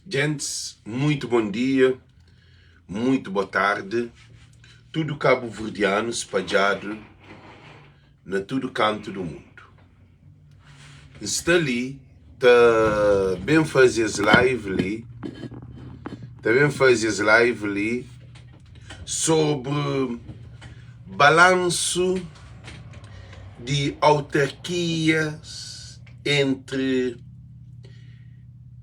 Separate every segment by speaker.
Speaker 1: Gentes, muito bom dia, muito boa tarde. Tudo cabo-verdiano espalhado na todo canto do mundo. Está ali, está bem fazer as live ali, sobre balanço de autarquias entre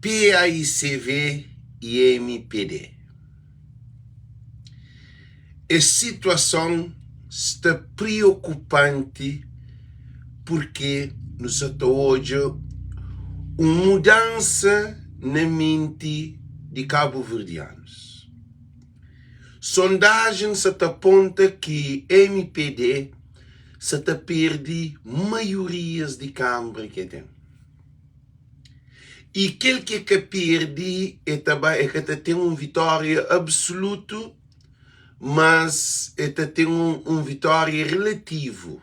Speaker 1: PAICV e MPD. A situação está preocupante porque nos até hoje uma mudança na mente de cabo-verdianos. Sondagens apontam que MPD se perde maiorias de Câmara que tem. E aquele que perde é que tem uma vitória absoluta, mas tem uma vitória relativa,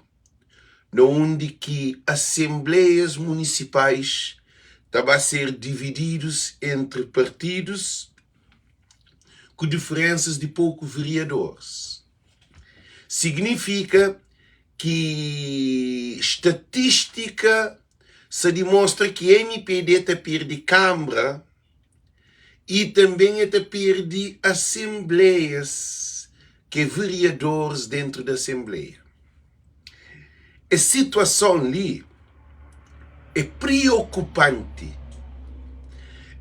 Speaker 1: onde que assembleias municipais estão a ser divididos entre partidos com diferenças de poucos vereadores. Significa que estatística se demonstra que a MPD perde Câmara e também perde assembleias, que vereadores dentro da Assembleia. A situação ali é preocupante.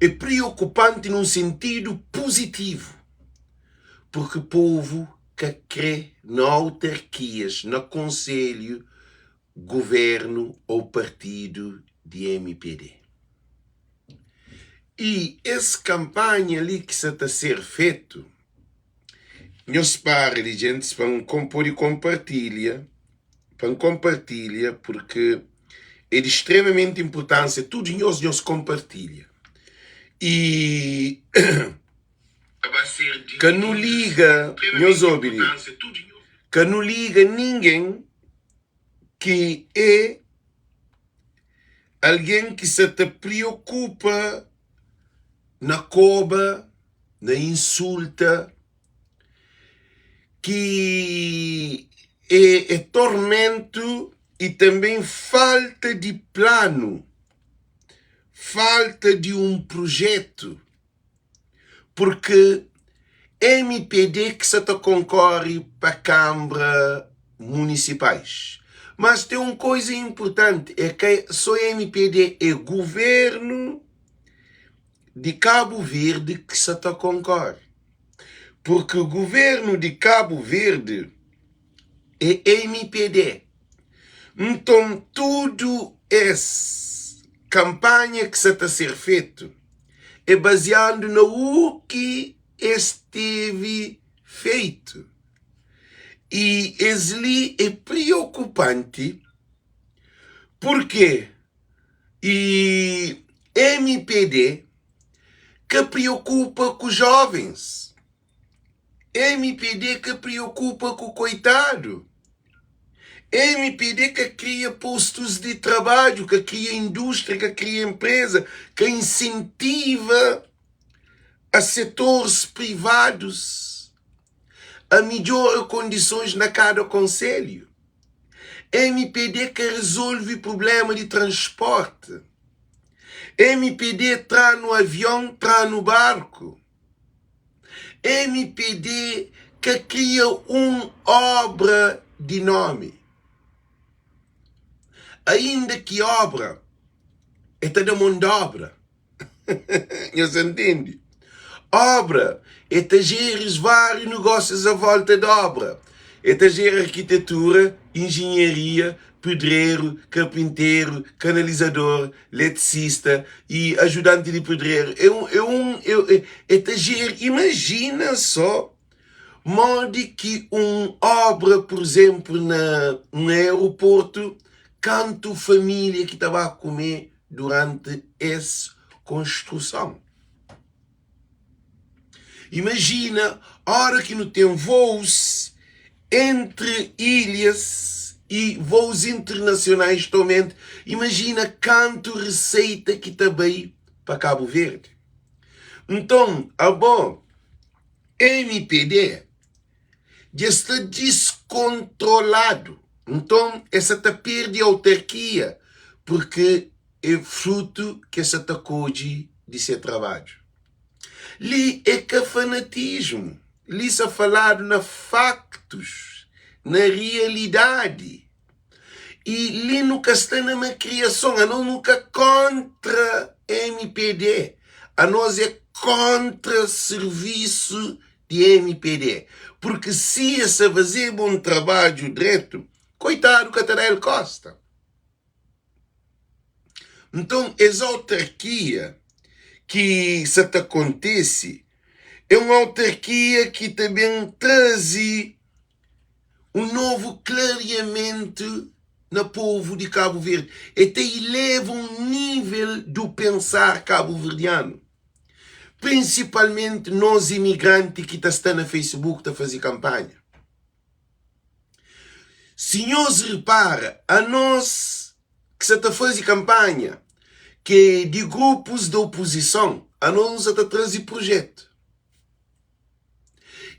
Speaker 1: É preocupante num sentido positivo, porque o povo que crê nas autarquias, no conselho, governo ou partido de MPD. E essa campanha ali que está a ser feito, nós para gente para compartilhar, porque é de extremamente importância, tudo nós compartilha. E que não liga, que não liga ninguém que é alguém que se te preocupa na coba, na insulta, que é tormento e também falta de plano, falta de um projeto, porque MPD que se te concorre para a Câmara municipais. Mas tem uma coisa importante, é que só MPD é governo de Cabo Verde que se te concorre. Porque o governo de Cabo Verde é MPD. Então, tudo essa campanha que está a ser feito é baseado no que esteve feito. E isso ali é preocupante porque MPD que preocupa com os jovens. MPD que preocupa com o coitado. MPD que cria postos de trabalho, que cria indústria, que cria empresa, que incentiva a setores privados a melhor condições na cada concelho. MPD que resolve problema de transporte. MPD traz no avião, traz no barco. MPD que cria uma obra de nome. Ainda que obra é de mão de obra. Você entende? Obra é gerir vários negócios à volta da obra. É gerir arquitetura, engenharia, pedreiro, carpinteiro, canalizador, eletricista e ajudante de pedreiro. Imagina só, modo que uma obra, por exemplo, no aeroporto, quanto família que estava a comer durante essa construção. Imagina a hora que não tem voos entre ilhas e voos internacionais totalmente. Imagina quanto receita que também para Cabo Verde. Então, bom, MPD já está descontrolado. Então, essa tá perde a autarquia, porque é fruto que essa tá coge de seu trabalho. Ali é que fanatismo. Ali está falado na factos, na realidade. E ali nunca está numa criação, a nós nunca contra MPD. A nós é contra serviço de MPD. Porque se essa fazer bom trabalho direito, coitado Catarel Costa. Então, essa autarquia que isso acontece é uma autarquia que também traz um novo clareamento no povo de Cabo Verde. Até eleva um nível do pensar cabo-verdiano. Principalmente nós imigrantes que estão no Facebook a fazer campanha. Senhores, repara, a nós que está a fazer campanha, que de grupos de oposição, a nós está a trazer projeto.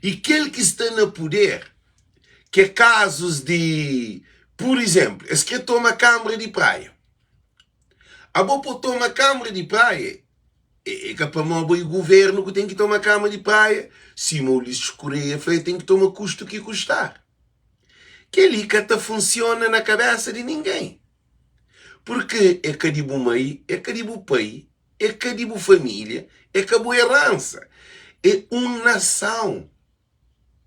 Speaker 1: E aquele que está no poder, que é casos de, por exemplo, esse que toma câmara de praia. A boa toma câmara de praia, é que para o governo que tem que tomar câmara de praia, se o lixo Correia tem que tomar custo que custar. Que ali que funciona na cabeça de ninguém. Porque é cadibo mãe, é cadibo pai, é cadibo família, é cabo herança. É uma nação.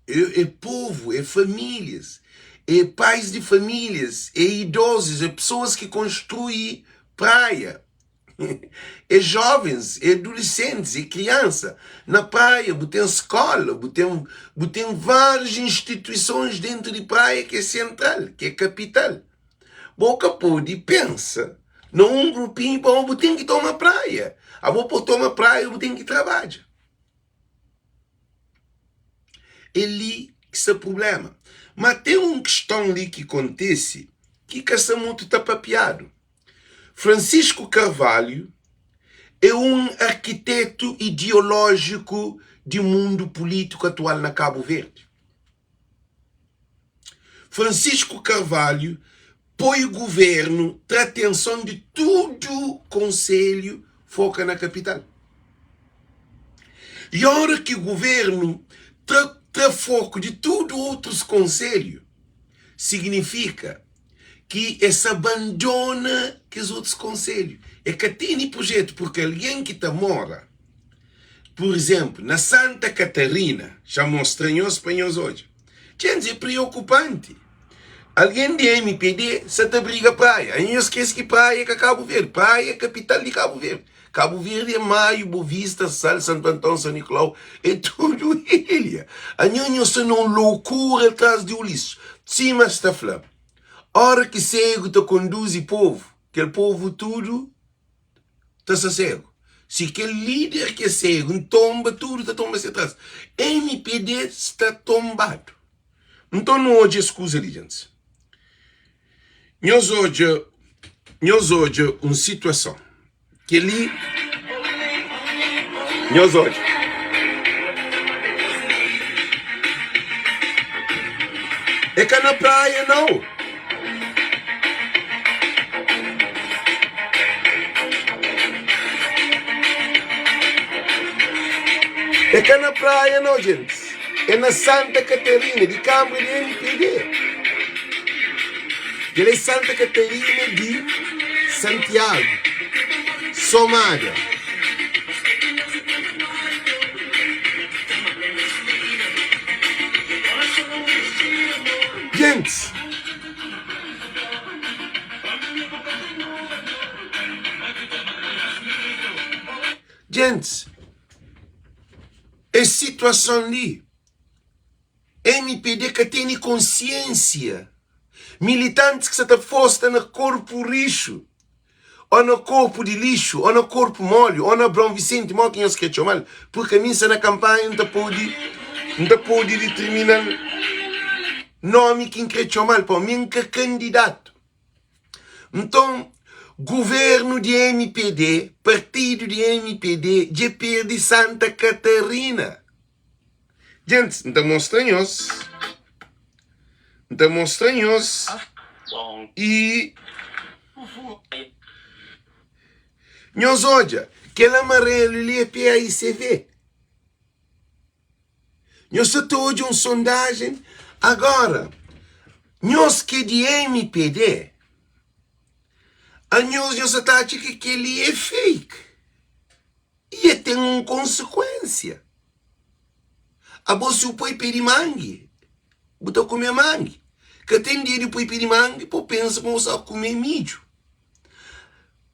Speaker 1: É povo, é famílias, é pais de famílias, é idosos, é pessoas que construem praia, é jovens, é adolescentes, é criança. Na praia, tem escola, tem várias instituições dentro de praia que é central, que é capital. Boca pode pensa, não um grupinho, bom, tem que tomar praia. A boca toma praia, tem que trabalhar. Ali que esse problema. Mas tem uma questão ali que acontece que essa muito está papiado. Francisco Carvalho é um arquiteto ideológico do mundo político atual na Cabo Verde. Francisco Carvalho põe o governo para atenção de todo o conselho foca na capital. E a hora que o governo tra foco de todos outros conselhos, significa que essa abandona que os outros conselhos. É que tem projeto, porque alguém que mora, por exemplo, na Santa Catarina, já mostrei aos espanhóis hoje, gente, é preocupante. Alguém de MPD se briga praia. E eu esqueço que praia é Cabo Verde. Praia é a capital de Cabo Verde. Cabo Verde é Maio, Boa Vista, Sal, Santo Antônio, São Nicolau. É tudo ilha. A gente está numa loucura atrás de Ulisses. Cima está falando. A hora que cego te conduz o povo, aquele povo tudo está cego. Se aquele líder que é cego tomba, tudo está tomba-se atrás. MPD está tombado. Então não hoje escusa ali, gente. Nós hoje uma situação que ali nós hoje é que na praia não. É que na praia não, gente. É na Santa Catarina, de Câmara de MPD. Ele é Santa Catarina de Santiago, Somália. Gente, a situação ali, MPD que tem consciência. Militantes que se está fosta no corpo lixo, ou no corpo de lixo, ou no corpo molho, ou no Brão Vicente, mal que eu esqueci mal, porque a mim na campanha não pode determinar nome que esqueci mal, para mim que é candidato. Então, governo de MPD, partido de MPD, de perde Santa Catarina. Gente, então estranhos. Então estranhos. E nós olha, aquele amarelo ali é PAICV. Nós estou de uma sondagem agora. Nós que de MPD, a nós está a dizer que ele é fake. E tem uma consequência. A bolsa põe pirimangue. Botou comer mangue. Que tem dia de põe pirimangue, pô pensa que só comer mídio.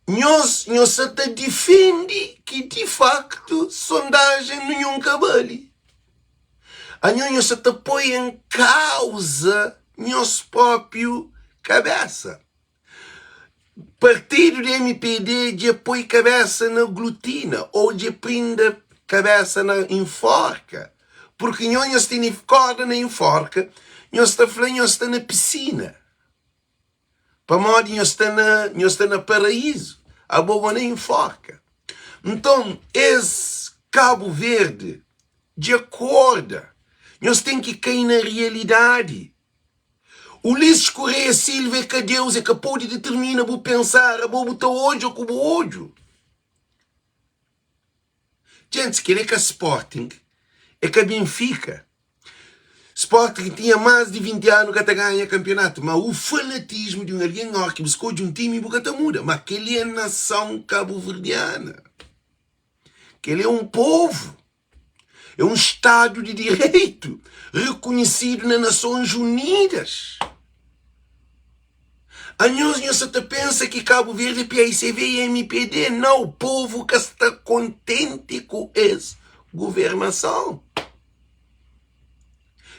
Speaker 1: Nós está defende que de facto sondagem não cabale. A nós está põe em causa nosso próprio cabeça. Partido de MPD de põe cabeça na glutina ou de prende cabeça na enforca. Porque nós temos corda na enforca, nós está na piscina. Para modo nós está na paraíso. A boba nem enforca. Então, esse Cabo Verde de acordo. Nós temos que cair na realidade. Ulisses Correia Silva é que Deus é que pode determinar, vou pensar, vou botar ódio ou como ódio. Gente, se querer que a Sporting é que a Benfica. Sporting tinha mais de 20 anos que até ganha campeonato, mas o fanatismo de um alguém que buscou de um time e muda. Mas aquele é a nação cabo-verdiana. Aquele é um povo. É um Estado de Direito reconhecido nas Nações Unidas. A nós até pensa que Cabo Verde, PAICV e MPD. Não, o povo que está contente com essa governação.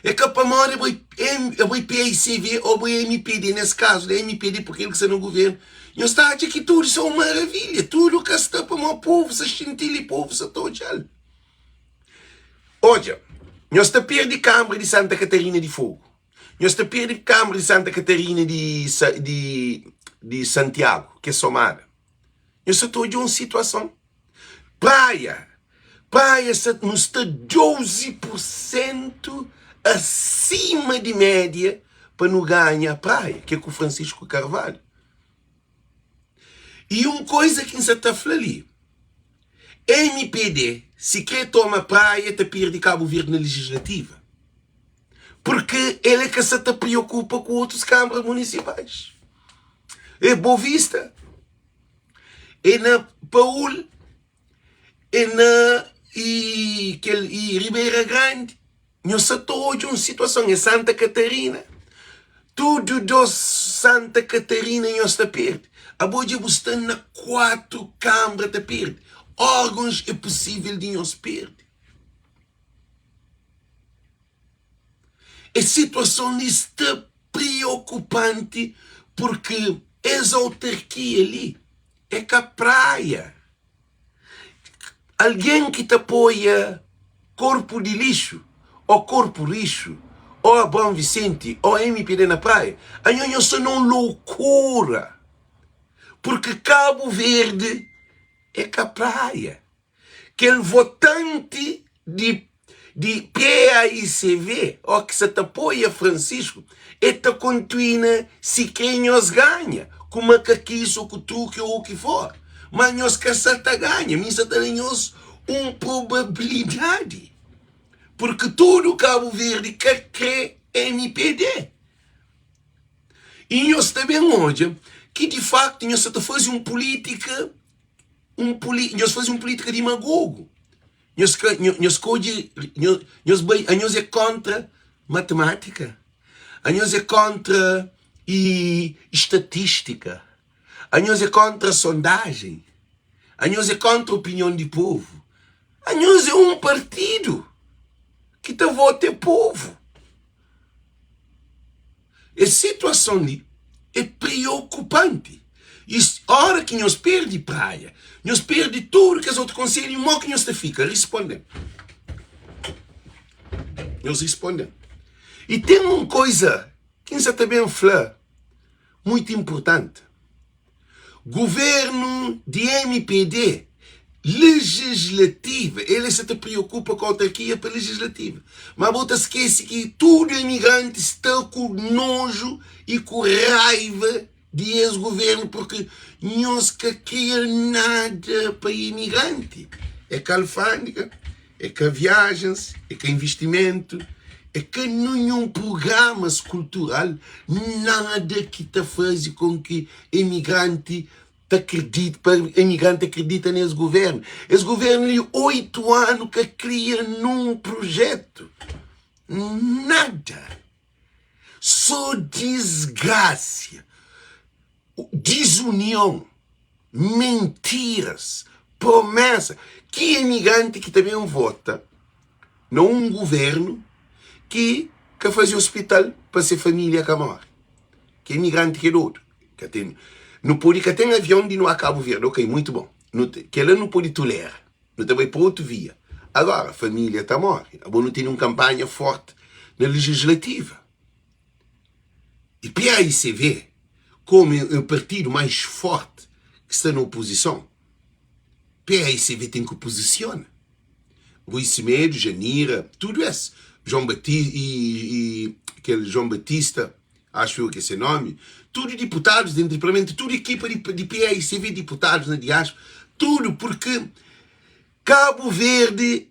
Speaker 1: É que para nós é PAICV ou MPD, nesse caso, da MPD, porque ele que está no governo. Nós está a dizer que tudo isso é uma maravilha. Tudo que está para o povo, se sentir o povo, se todo. Olha, nós está perto de Câmara de Santa Catarina de Fogo. Nós está perto de Câmara de Santa Catarina de Santiago, que é Somada. Nós estou de uma situação. Praia nos está 12% acima de média para não ganhar praia, que é com o Francisco Carvalho. E uma coisa que você está falando ali, MPD, se quer tomar praia, está perto de Cabo Verde na legislativa. Porque ele é que se preocupa com outras câmaras municipais. É Boa Vista, é na Paul, é na Ribeira Grande. Nós estamos em uma situação em Santa Catarina. Tudo de Santa Catarina nós está perto. A Boa está na 4 câmaras está perto. Órgãos é possível de nós perder. A situação está preocupante porque essa autarquia ali é que a praia. Alguém que te apoia Corpo de Lixo, ou Corpo Lixo, ou a Bom Vicente, ou a MPD na praia, a nós não loucura. Porque Cabo Verde é que a praia. Aquele votante de PAICV, ou que se te apoia Francisco, e te continua se quem nós ganha, como que isso, ou que tu, que ou o que for. Mas nós que se te ganha, mas se te uma probabilidade. Porque todo Cabo Verde quer MPD. E nós também hoje, que de facto nós fazemos uma política, nós fazemos uma política de demagogo. Nós é contra matemática. Nós é contra estatística. Nós é contra sondagem. Nós é contra a opinião do povo. Nós é um partido que te vota o povo. A situação ali é preocupante. E a hora que nós perdemos praia, nós perdemos tudo que os outros conselhos, e o que nós fica respondendo. Nós respondemos. E tem uma coisa que nós também fala muito importante. Governo de MPD, legislativa, ele se te preocupa com a autarquia para legislativa. Mas você esquece que todo imigrante está com nojo e com raiva de ex-governo porque não se quer nada para imigrante. É que a alfândega, é que a viagens, é que investimento, é que nenhum programa cultural, nada que te faz com que imigrante acredita nesse governo. Esse governo de 8 anos que cria num projeto. Nada. Só desgraça, desunião, mentiras, promessa. Que imigrante que também vota num governo que fazia hospital para ser família que morre. Que imigrante que é outro. Que tem, não pode que tem avião de não a Cabo Verde, ok, muito bom. Que ela não pode tolerar. Não também para outro via. Agora, a família está morre. A não tem uma campanha forte na legislativa. E PAICV, como é o partido mais forte que está na oposição, PAICV tem que posiciona. Rui Semedo, Janira, tudo isso. João Batista e aquele João Batista, acho que esse nome, tudo deputados dentro do Parlamento, tudo equipa de PAICV, deputados na diáspora, tudo porque Cabo Verde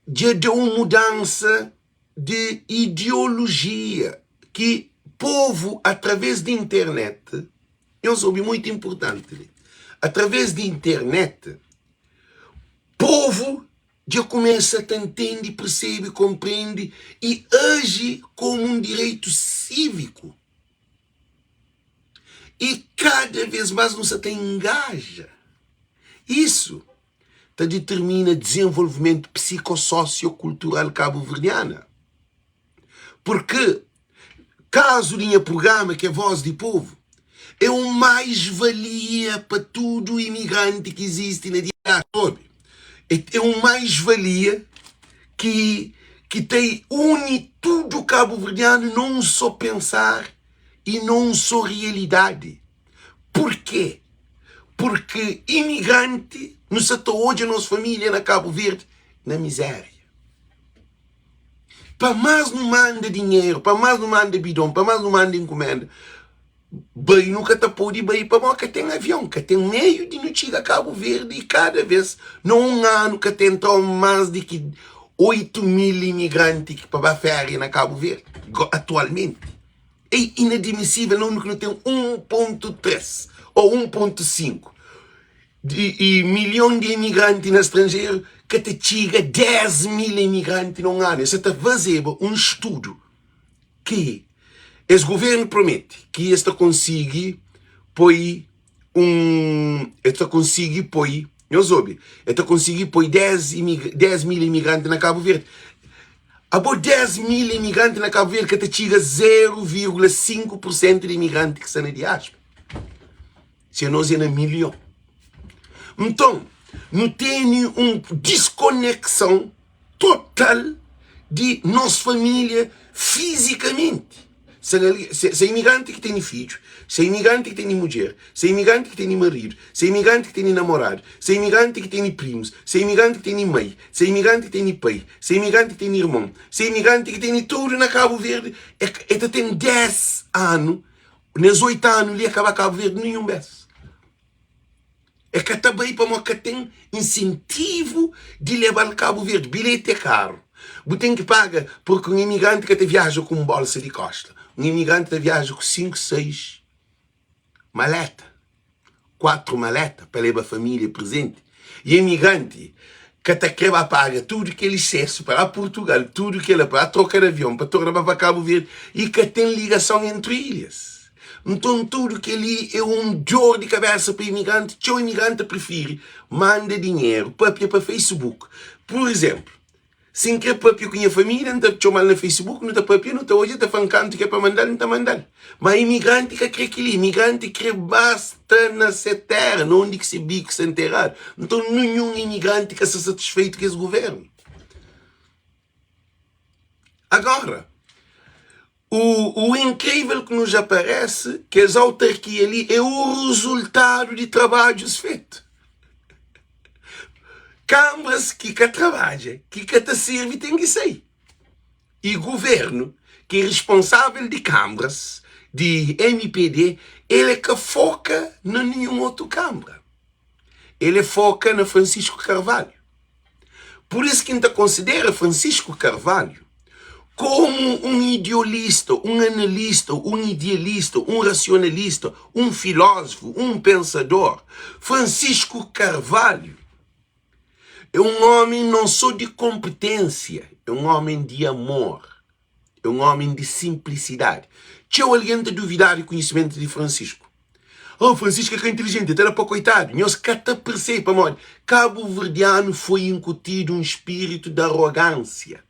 Speaker 1: já deu uma mudança de ideologia que povo, através da internet, eu soube muito importante, através da internet, povo já começa a entender, percebe, compreende e age como um direito cívico. E cada vez mais não se engaja. Isso determina desenvolvimento psicossociocultural cabo-verdiano. Porque, caso linha programa que é Voz do Povo, é o mais-valia para todo imigrante que existe na diáspora. É um mais-valia que une tudo o cabo-verdiano não só pensar e não só realidade. Por quê? Porque imigrante nos atou hoje a nossa família na Cabo Verde na miséria. Para mais não manda dinheiro, para mais não manda bidão, para mais não manda encomenda. Bem, nunca te pode ir para que tem avião, que tem meio de não chegar a Cabo Verde e cada vez, num ano que tem mais de que 8 mil imigrantes para a férias na Cabo Verde, atualmente. É inadmissível, não que não tem 1.3 ou 1.5 e milhão de imigrantes no estrangeiro que te chega 10 mil imigrantes num ano. Você está fazendo um estudo que esse governo promete que este consiga pôr não soube, este consiga pôr 10 mil imigrantes na Cabo Verde. Há 10 mil imigrantes na Cabo Verde que te chega 0,5% de imigrantes que estão na diáspora. Se nós é na milhão. Então, não tem uma desconexão total de nossa família fisicamente. Se é imigrante que tem filhos, se é imigrante que tem mulher, se é imigrante que tem marido, se é imigrante que tem namorado, se é imigrante que tem primos, se é imigrante que tem mãe, se é imigrante que tem pai, se é imigrante que tem irmão, se é imigrante que tem tudo na Cabo Verde, ele tem 10 anos, nos 8 anos ele acaba Cabo Verde nenhum vez. É que também para que tem incentivo de levar a Cabo Verde, bilhete é caro. Você tem que pagar porque um imigrante que te viaja com bolsa de costa, um imigrante que viaja com 5, 6 maletas, 4 maletas para levar a família presente. E imigrante que te quer pagar tudo que ele excesso para Portugal, tudo que ele para trocar de avião, para tornar para Cabo Verde e que tem ligação entre ilhas. Então tudo que ali é um dor de cabeça para o imigrante, que o imigrante prefere, manda dinheiro, para Facebook. Por exemplo, sem querer papel com a família, não está mal no Facebook, não está papel, não está hoje, está falando que é para mandar, não está mandando. Mas imigrante que crê que ele, imigrante que basta nessa terra, não onde que se bico, se enterrar. Então nenhum imigrante que está satisfeito com esse governo. Agora, O incrível que nos aparece que as autarquias ali é o resultado de trabalhos feitos. Câmaras que trabalham, que te serve, tem que sair. E governo, que é responsável de câmaras, de MPD, ele é que foca em nenhum outro câmara. Ele foca na Francisco Carvalho. Por isso que a gente considera Francisco Carvalho como um idealista, um analista, um idealista, um racionalista, um filósofo, um pensador. Francisco Carvalho é um homem não só de competência, é um homem de amor, é um homem de simplicidade. Tinha alguém de duvidar do conhecimento de Francisco. Oh, Francisco é que é inteligente, até era para coitado. Nós que até percebe, amor. Cabo-verdiano foi incutido um espírito de arrogância.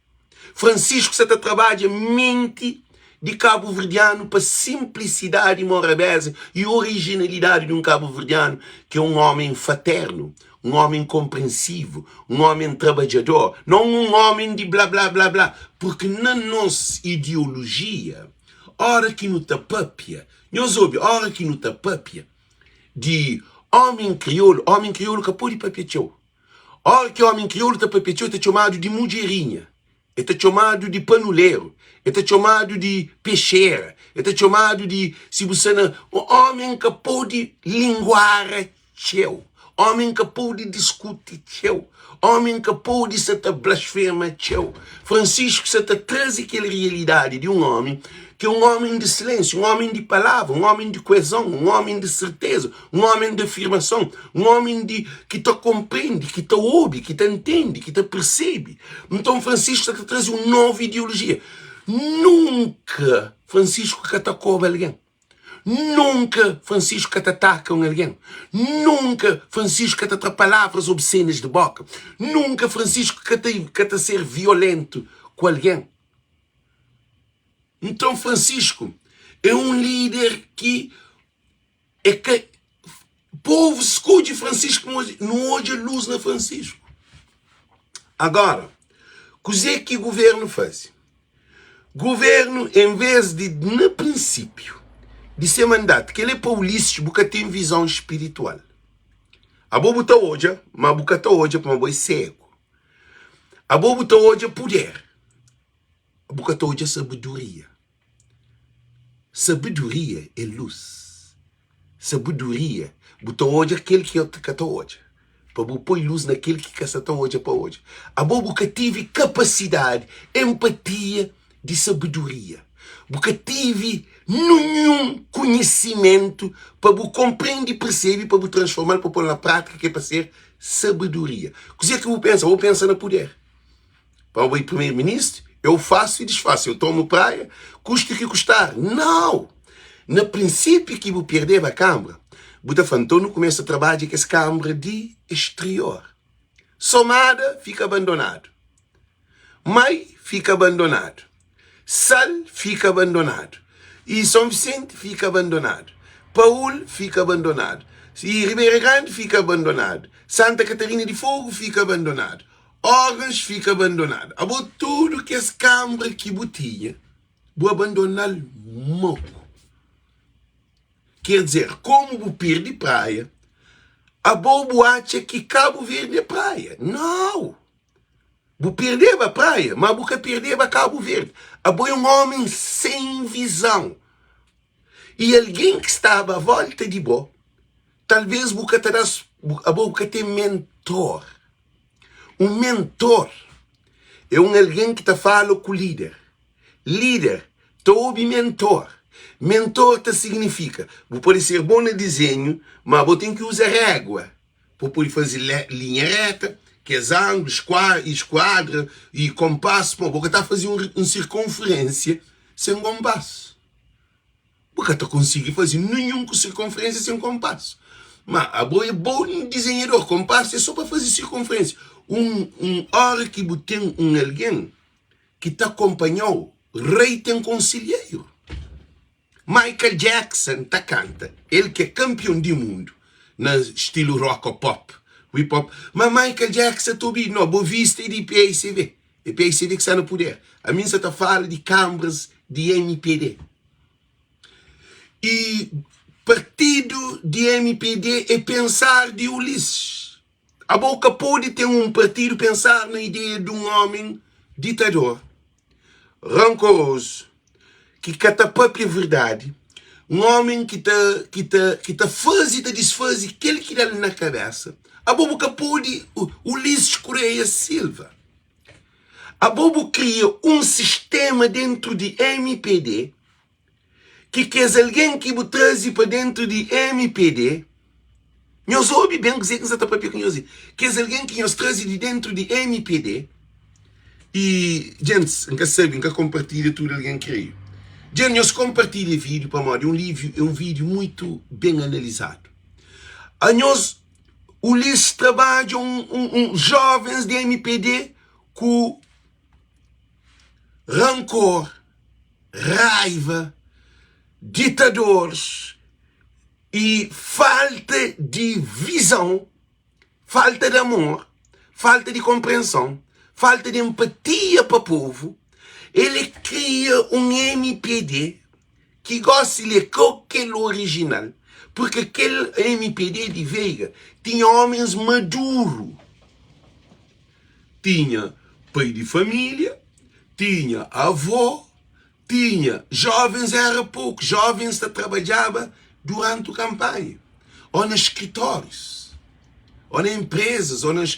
Speaker 1: Francisco se trabalha mente de cabo-verdiano para simplicidade morabeza e originalidade de um cabo-verdiano que é um homem fraterno, um homem compreensivo, um homem trabalhador, não um homem de blá blá blá blá, porque na nossa ideologia, hora que no tapapia, nós ouvimos, hora que no tapapia, de homem crioulo que pode papiachou. Hora que homem crioulo está papiachou, está chamado de mulherinha. Está chamado de panuleiro, está chamado de peixeira, está chamado de, se você não, homem que pode linguar teu, homem que pode discutir teu, homem que pode se blasfema teu. Francisco se traz aquela realidade de um homem que é um homem de silêncio, um homem de palavra, um homem de coesão, um homem de certeza, um homem de afirmação, um homem que te compreende, que te ouve, que te entende, que te percebe. Então Francisco te traz uma nova ideologia. Nunca Francisco que atacou alguém. Nunca Francisco que te ataca alguém. Nunca Francisco que te traz palavras obscenas de boca. Nunca Francisco que te ser violento com alguém. Então Francisco é um líder que o povo escute Francisco, não hoje luz na Francisco. Agora, o que o governo faz? Governo, em vez de, no princípio, de ser mandato, que ele é paulista, porque tem visão espiritual. A boa botar hoje, mas botar hoje para uma boa cego. A boa botar hoje é poder. A botar hoje é sabedoria. Sabedoria é luz. Sabedoria, botar hoje aquele que está hoje. Para pôr luz naquele que está hoje para hoje. A boca tive capacidade, empatia de sabedoria. Boca tive nenhum conhecimento para compreender e perceber, para transformar, para pôr na prática, que é para ser sabedoria. O que é que eu penso? Eu penso no poder. Para o primeiro-ministro, eu faço e desfaço. Eu tomo praia, custa o que custar. Não! No princípio que eu perder a Câmara, Buda Fantônio começa a trabalhar com essa Câmara de exterior. Somada, fica abandonado. Mai, fica abandonado. Sal, fica abandonado. E São Vicente, fica abandonado. Paul, fica abandonado. E Ribeira Grande, fica abandonado. Santa Catarina de Fogo, fica abandonado. Órgãos fica abandonado. Abo tudo que as câmaras que botinha, vou abandonar moco. Quer dizer, como vou perder praia, a bobo acha que Cabo Verde é praia. Não! Vou perder a praia, mas vou perder a Cabo Verde. A boa é um homem sem visão. E alguém que estava à volta de bo, talvez a boca tem mentor. Um mentor é alguém que te fala com o líder. Líder, te ouve mentor. Mentor te significa, vou poder ser bom no desenho, mas vou ter que usar régua. Vou poder fazer linha reta, que é ângulo, esquadra e compasso. Vou estar fazendo uma circunferência sem compasso. Porque tu consegue fazer nenhuma circunferência sem compasso. Mas a boa é bom desenhador. Compasso é só para fazer circunferência. Hora que tem alguém que te acompanhou, rei tem conselheiro. Michael Jackson te canta. Ele que é campeão do mundo no estilo rock ou pop. Hip hop. Mas Michael Jackson não, boa vista e de PACV. É PACV que está no poder. A mim você fala de câmaras de MPD. E partido de MPD é pensar de Ulisses. A boca pode ter um partido pensar na ideia de um homem ditador, rancoroso, que cata a própria verdade, um homem que tá faz e desfaz aquele que dá na cabeça. A boca pode Ulisses Correia Silva. A Bobo cria um sistema dentro de MPD que quer alguém que o traz para dentro de MPD. Nós ouvimos bem dizer que está para quer alguém que nos traz de dentro de MPD. E, gente, nunca sabem, nunca compartilha tudo alguém que gente, nós compartilha vídeo para mim, um vídeo muito bem analisado. A nós, Ulisses trabalha jovens de MPD com rancor, raiva, ditadores e falta de visão, falta de amor, falta de compreensão, falta de empatia para o povo. Ele cria um MPD que gosta de ler qualquer original, porque aquele MPD de Veiga tinha homens maduros, tinha pai de família, tinha avô, tinha jovens, era pouco, jovens que trabalhavam durante a campanha, ou nos escritórios, ou nas empresas, ou nas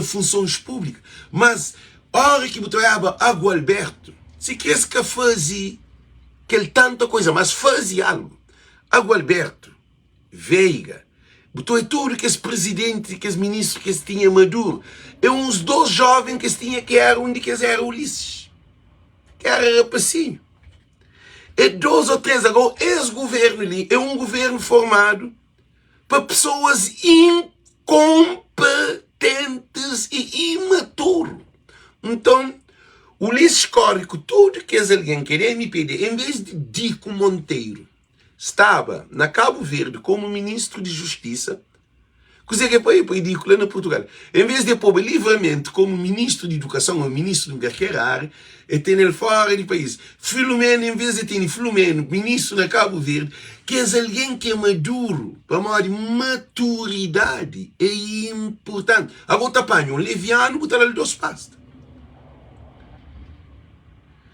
Speaker 1: funções públicas. Mas, a hora que eu trabalhava Água Alberto, se queres que fazia aquele tanta coisa, mas fazia algo. Água Alberto, Veiga, botou tudo que esse presidente, que esse ministro que esse tinha maduro, é uns dois jovens que esse tinha que era onde que era Ulisses, que era rapacinho. É 2 ou 3 agora, esse governo ali é um governo formado para pessoas incompetentes e imaturos. Então, Ulisses corre com tudo que é alguém que é MPD, em vez de Dico Monteiro, estava na Cabo Verde como ministro de Justiça, coisa que é para Dico lá na Portugal. Em vez de pôr Livramento como ministro de Educação ou ministro de qualquer área, e tem ele fora do país. Filomeno, em vez de ter Filomeno, ministro na Cabo Verde, que é alguém que é maduro, para falar de maturidade, é importante. Agora tá apanha um leviano, botar ali 2 pastas.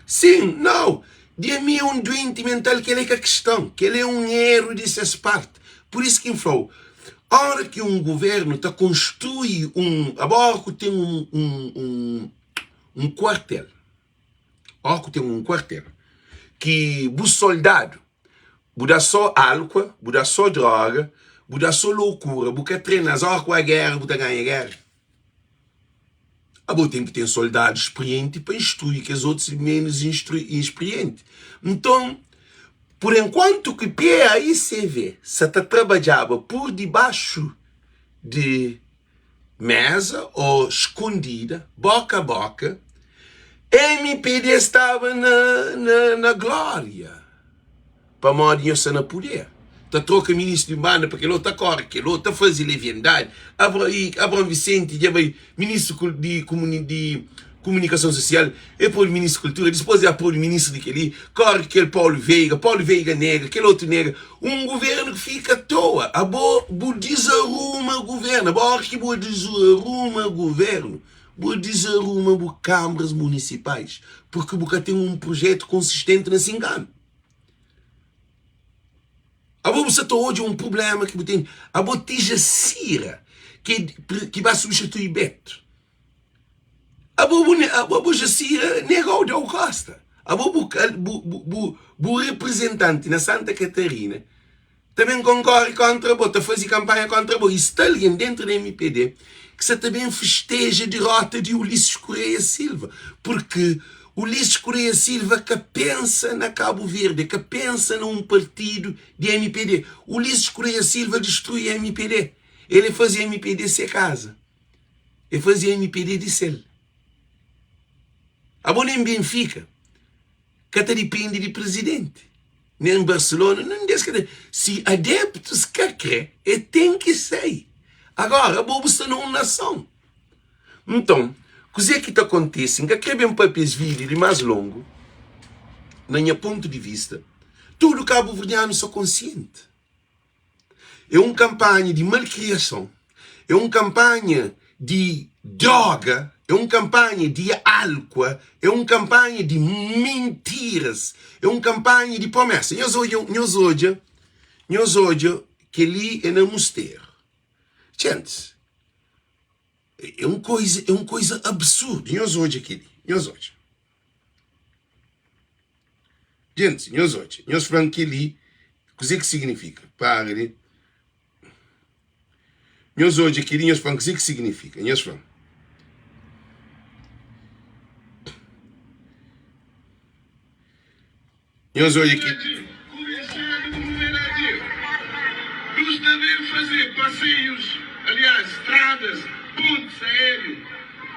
Speaker 1: Sim, não. De mim é um doente mental que ele é a questão, que ele é um erro dessas partes. Por isso que falou, a hora que um governo está construindo agora tem um quartel. Agora tem um quartel. Que o soldado, dá só álcool, dá só droga, dá só loucura, porque treina as horas com a guerra, ganha a guerra. Tem que ter soldados experientes para instruir que os outros menos experientes. Então, por enquanto que PAICV se trabalhava por debaixo de mesa ou escondida, boca a boca, MPD estava na glória. Para morrer na poder. Tá troca ministro de banda porque ele está corre, que ele está fazendo leviandade. Abraham Vicente, ministro de comunicação social, e por ministro de cultura, depois é por ministro de aquele, corre aquele Paulo Veiga nega, aquele outro nega. Um governo que fica à toa. A desarruma o governo. A que desarruma o governo. Desarruma as câmaras municipais. Porque o tem um projeto consistente nesse engano. A você está hoje um problema que tem. A botija Cira, que vai substituir Beto. A botija Cira negou de Costa. A representante na Santa Catarina também concorre contra a bota, faz campanha contra a bota. E está alguém dentro da MPD que você também festeja a derrota de Ulisses Correia Silva. Porque Ulisses Correia Silva que pensa na Cabo Verde, que pensa num partido de MPD. Ulisses Correia Silva destrui a MPD. Ele fazia MPD ser casa. Ele fazia MPD de cel. A boa em Benfica, que depende de presidente. Nem em Barcelona, não desde se adeptos que quer, tem que ser. Agora, a boa está numa nação. Então, coisa que está acontecendo, que é bem para esse vídeo de mais longo, na minha ponto de vista, todo cabo-verdiano só consciente. É uma campanha de malcriação, é uma campanha de droga, é uma campanha de álcool, é uma campanha de mentiras, é uma campanha de promessa. Nós hoje que ali é no mosteiro. Gente, é uma coisa absurda. Nós hoje aqui, nós hoje. Gente, nós falamos que ali, o que significa? Pare. Nós hoje aqui, nós falamos o que significa? Nós falamos. Nós hoje aqui.
Speaker 2: Eles devem fazer passeios, aliás, estradas, pontes aéreos.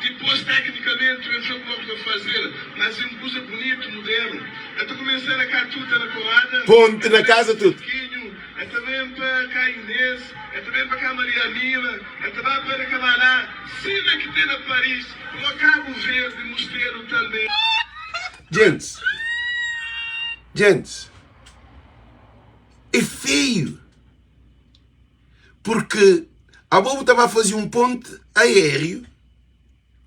Speaker 2: Depois, tecnicamente, eu sei como estou a fazer, mas é uma coisa bonita, moderno. Eu estou começando a cá tudo na colada.
Speaker 1: Ponte na casa, tudo.
Speaker 2: É também para cá Inês, é também para cá Maria Mila, é também para Camará. Cima que tem na Paris, no Cabo Verde, Mosteiro também.
Speaker 1: Gente, é feio. Porque a Bobo estava a fazer um ponte aéreo,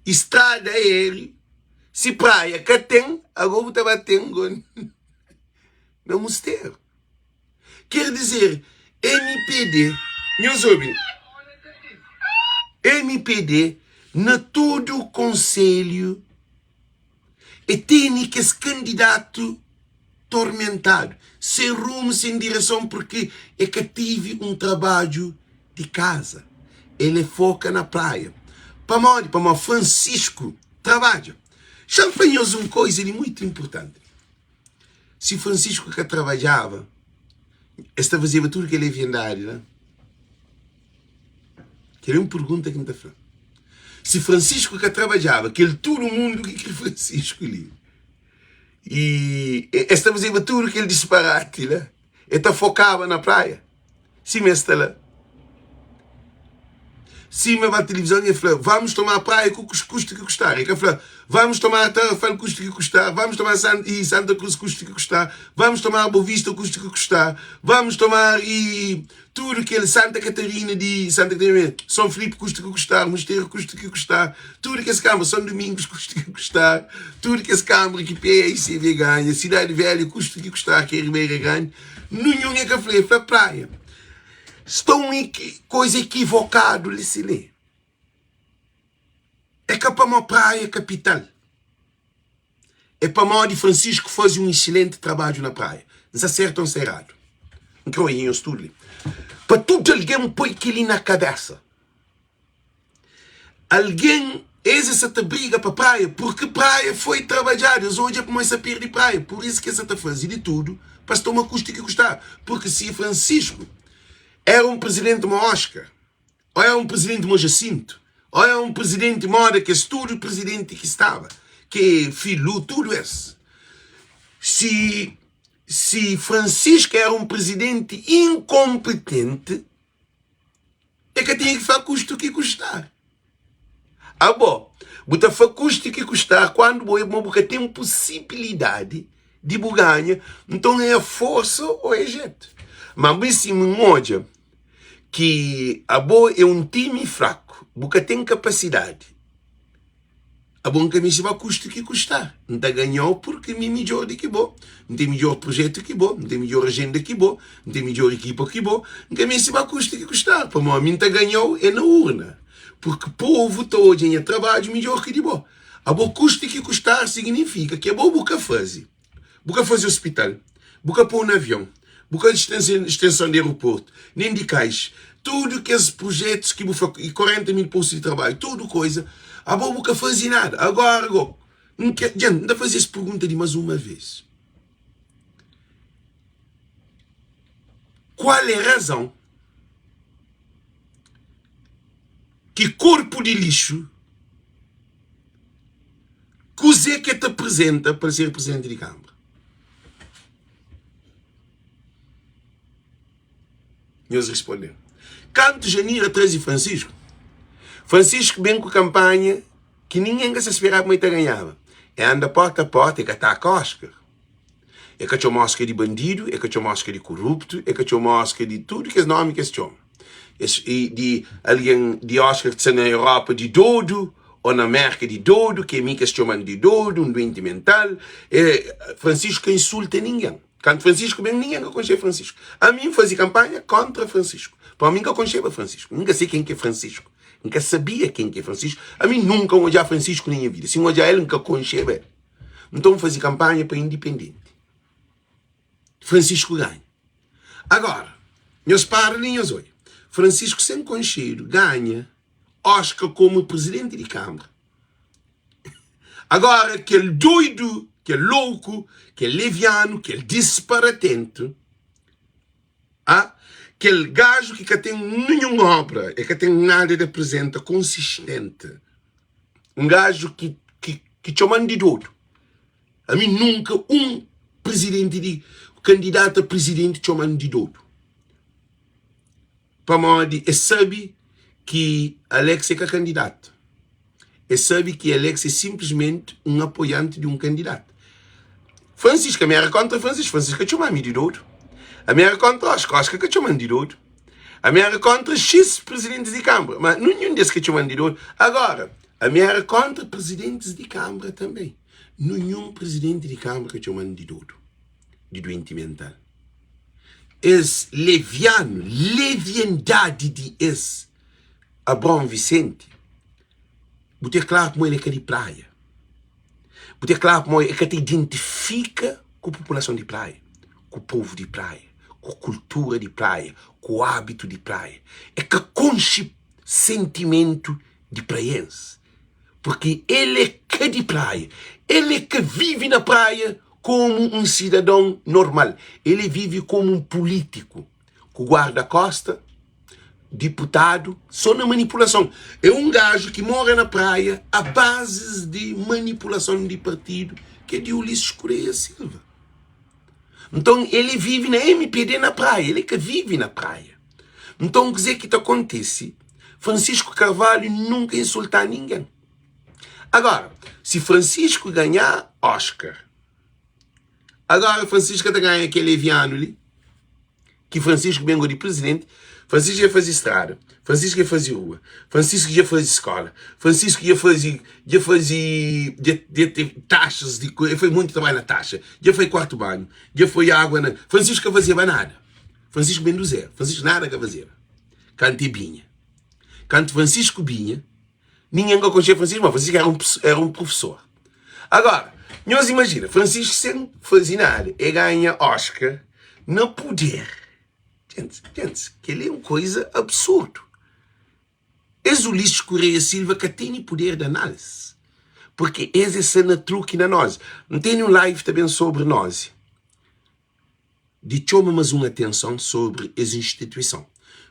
Speaker 1: estrada aéreo, se praia que tem, a Bobo estava a ter no mosteiro. Quer dizer, MPD, na todo o conselho, e tem que esse candidato tormentado, sem rumo, sem direção, porque é que tive um trabalho de casa. Ele foca na praia. Para Francisco trabalha. Champanhos uma coisa muito importante. Se Francisco que trabalhava, esta fazia tudo que ele havia andado, né? Que era uma pergunta que me está falando. Se Francisco que trabalhava, que ele todo mundo que Francisco ali. E esta fazia tudo que ele disparate, né? Ele focava na praia. Sim, mas está lá. Sim, mas a televisão e falou, vamos tomar a praia com o custo que custar. E ele falou, vamos tomar a Tarrafal custo que custar, vamos tomar Santa Cruz custo que custar, vamos tomar a Boa Vista custo que custar, vamos tomar tudo que ele, Santa Catarina de Santa Catarina, São Filipe custo que custar, Mosteiro custo que custar, tudo que esse Câmara, São Domingos custo que custar, tudo que esse Câmara que PICV ganha, Cidade Velha custo que custar, que a Ribeira ganha, nenhum é que eu falei, foi a praia. Estão em coisa equivocada, se lê. É que para uma praia capital. É para uma de Francisco faz um excelente trabalho na praia. Não se acerta ou se errado. Não creo em estudo. Para tudo alguém põe aquilo na cabeça. Alguém, essa te briga para praia, porque praia foi trabalhar. Eles hoje começam a perder praia. Por isso que essa te faz de tudo para se tomar custo que custar. Porque se Francisco era um presidente Oscar, ou era um presidente Jacinto, ou era um presidente Moda, que é tudo o presidente que estava, que filho, tudo isso. Se Francisco era um presidente incompetente, é que tinha que fazer custo que custar. Ah, bom, botar fazer custo que custar quando você tem possibilidade de ganhar, então é a força ou é jeito. Mas se me que a boa é um time fraco, porque tem capacidade. A bom que me se vai custo que custar. Não está ganhando porque me melhor de que bom. Não tem melhor projeto que bom, não tem melhor agenda que bom, não tem melhor equipa que bom. Não tem se vai custo que custar. Para mim está ganhando é na urna. Porque o povo está hoje em trabalho melhor que de bom. A bom custo que custar significa que é bom boca fazer. Boca fazer hospital, boca pôr um avião, boca extensão de aeroporto, nem de caixa. Tudo que esses projetos que e 40 mil postos de trabalho, tudo coisa, a boa nunca fazia nada. Agora, gente, ainda fazer essa pergunta de mais uma vez. Qual é a razão que corpo de lixo que o Zé que te apresenta para ser presidente de Câmara? E eles responderam. Canto janeiro atrás de Francisco. Francisco vem com campanha que ninguém se esperava muito ganhava. É anda porta a porta e catar a Oscar. É que eu mostra de bandido, é que eu mostra de corrupto, é que eu mostra de tudo que é nome que chama. E de alguém de Oscar que está na Europa de dodo, ou na América de dodo, que é mim que chamam de dodo, um doente mental. Francisco insulta ninguém. Quando Francisco vem, ninguém que conhece Francisco. A mim fazia campanha contra Francisco. Para mim que eu conhecia Francisco. Nunca sei quem que é Francisco. Nunca sabia quem que é Francisco. A mim nunca odiar Francisco na minha vida. Se odiar ele, nunca conhecia ele. Então fazia campanha para independente. Francisco ganha. Agora, meus parlinhos olha. Francisco sem conhecer ganha Oscar como presidente de Câmara. Agora, aquele doido, aquele louco, aquele leviano, aquele disparatente, aquele gajo que tem nenhuma obra e que tem nada de apresenta consistente. Um gajo que chamam de doido. A mim nunca candidato a presidente chamam de doido. Para modo, sabe que Alex é candidato. Sabe que Alex é simplesmente um apoiante de um candidato. Francisco, a minha era contra Francisco. Francisco que chama de doido. A minha era contra Oscar que chama de doido. A minha era contra X presidentes de Câmara. Mas nenhum desses que chamam de doido. Agora, a minha era contra presidentes de Câmara também. Nenhum presidente de Câmara que chamam de doido. De doente mental. Esse leviandade de esse Abrão Vicente, botar claro como ele é que é de praia. Botar claro como ele é que te identifica com a população de praia, com o povo de praia, com a cultura de praia, com o hábito de praia. É que conche sentimento de praiense. Porque ele é que é de praia. Ele é que vive na praia como um cidadão normal. Ele vive como um político, com guarda-costa, deputado, só na manipulação. É um gajo que mora na praia a base de manipulação de partido, que é de Ulisses Correia Silva. Então ele vive na MPD na praia, ele que vive na praia. Então quer dizer que isso acontece, Francisco Carvalho nunca insultar ninguém. Agora, se Francisco ganhar Oscar, agora Francisco está ganhando aquele leviano ali, que Francisco vem de presidente. Francisco ia fazer estrada, Francisco ia fazer rua, Francisco ia fazer escola, Francisco ia fazer taxas, foi muito trabalho na taxa, já foi quarto banho, já foi água, Francisco não fazia nada. Francisco vem do zero, Francisco nada que fazer. Cante Binha. Cante Francisco Binha, ninguém conhecia Francisco, mas Francisco era um professor. Agora, nós imagina, Francisco sem fazer nada, e ganha Oscar no poder. Gente, que ele é uma coisa absurda. É o Ulisses Correia Silva que tem poder de análise. Porque esse é na truque na nós. Não tem um live também sobre nós. De chama mais uma atenção sobre essa instituição.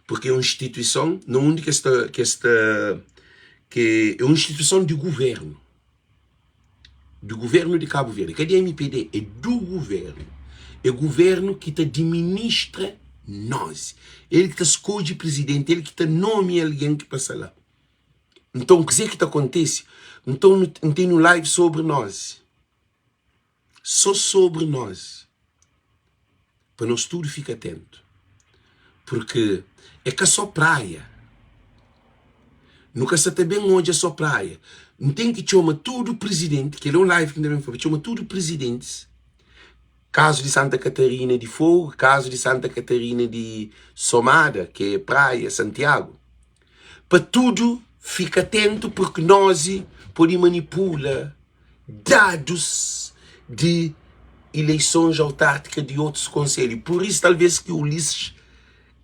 Speaker 1: Porque é uma instituição, não única que é uma instituição de governo. Do governo de Cabo Verde. Cadê a MPD? É do governo. É o governo que te administra nós. Ele que te escolhe presidente, ele que te nomeia alguém que passa lá. Então, o que é que te acontece? Então, não tem um live sobre nós. Só sobre nós. Para nós tudo ficar atento. Porque é que é só praia. Nunca se também onde é só praia. Não tem que chamar tudo presidente, que ele é um live que também foi, chama tudo presidentes. Caso de Santa Catarina de Fogo, caso de Santa Catarina de Somada, que é praia, Santiago. Para tudo, fica atento, porque nós podemos manipular dados de eleições autárquicas de outros conselhos. Por isso, talvez que o Ulisses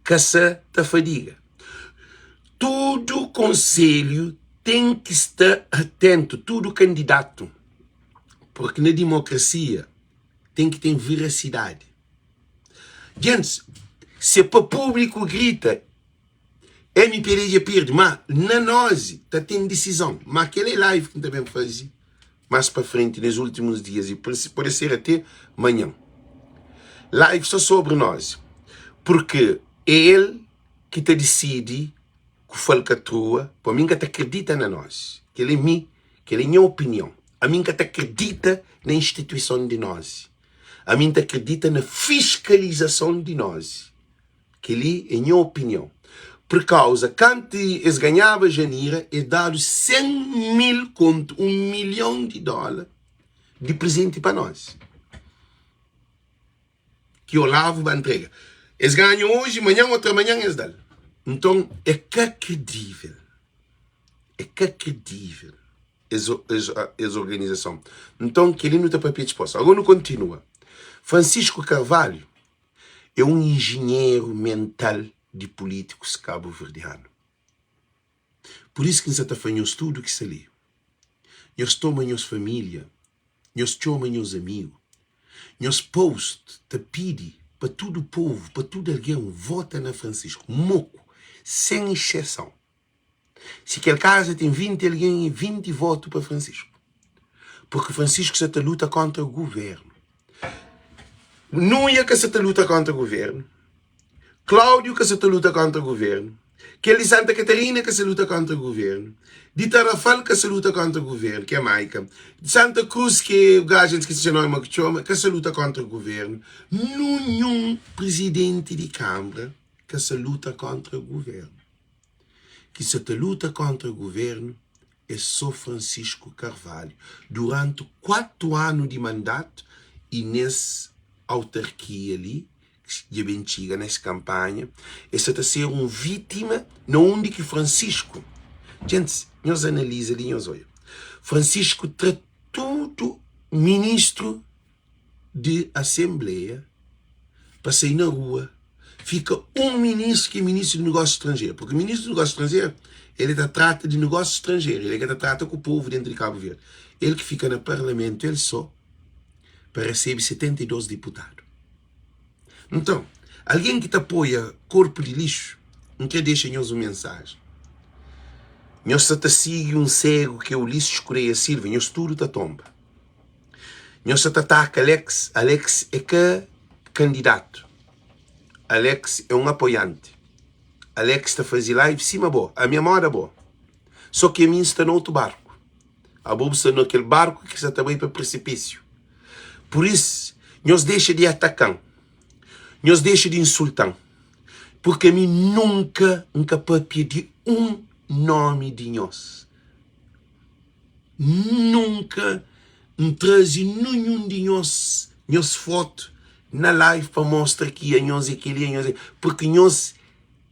Speaker 1: caça da fadiga. Todo conselho tem que estar atento, todo candidato. Porque na democracia tem que ter veracidade. Gente, se para o público grita, MPD já perde, mas na nós está tendo decisão. Mas aquele live que também fazia mais para frente nos últimos dias, e pode ser até amanhã. Live só sobre nós. Porque é ele que te decide que falcatrua, para mim que te acredita na nós. Que ele é minha opinião. A mim que te acredita na instituição de nós. A mim acredita na fiscalização de nós. Que ali é a minha opinião. Por causa, quando eles ganhavam janeiro, eles davam 100 mil conto, $1 milhão de presente para nós. Que o Olavo vai entregar. Eles ganham hoje, amanhã, outra manhã eles dão. Então, é que credível. É que credível essa organização. Então, que ele não está para pedir resposta. Agora não continua. Francisco Carvalho é um engenheiro mental de políticos cabo-verdiano. Por isso que nós está fazendo tudo que se lê. Nós tomamos nossa família, nós chamamos nossos amigos, nós post te pede para todo o povo, para todo alguém, vota na Francisco, moco, sem exceção. Se aquela casa tem 20 alguém, 20 votos para Francisco. Porque Francisco se luta contra o governo. Núñez que se luta contra o governo. Cláudio que se luta contra o governo. Kelly Santa Catarina que se luta contra o governo. Dita Rafael que se luta contra o governo, que é Maica. Santa Cruz, que é o gajo que se chama que se luta contra o governo. Nenhum presidente de Câmara que se luta contra o governo. Que se luta contra o governo é só Francisco Carvalho. Durante 4 anos de mandato e nessa autarquia ali, de Benchiga, nessa campanha, essa está a ser uma vítima, não onde que Francisco. Gente, nós analisamos ali, nós olhamos. Francisco traz tudo ministro de Assembleia para sair na rua. Fica um ministro que é ministro de negócio estrangeiro. Porque o ministro de negócio estrangeiro, ele trata de negócio estrangeiro. Ele que trata com o povo dentro de Cabo Verde. Ele que fica no parlamento, ele só, para receber 72 deputados. Então, alguém que te apoia corpo de lixo, não quer deixar-nos uma mensagem. Nós te sigue um cego que é o lixo escureia Silva, nós tudo te tomba. Nós te ataca Alex é que candidato. Alex é um apoiante. Alex está fazendo live, cima boa. A minha memória é boa. Só que a minha está no outro barco. A Bob está naquele barco que está também para o precipício. Por isso, nós deixa de atacar. Nós deixa de insultar. Porque a mim nunca para pedir um nome de nós. Nunca traz nenhum de nós foto na live para mostrar que a nós é aquele, porque nós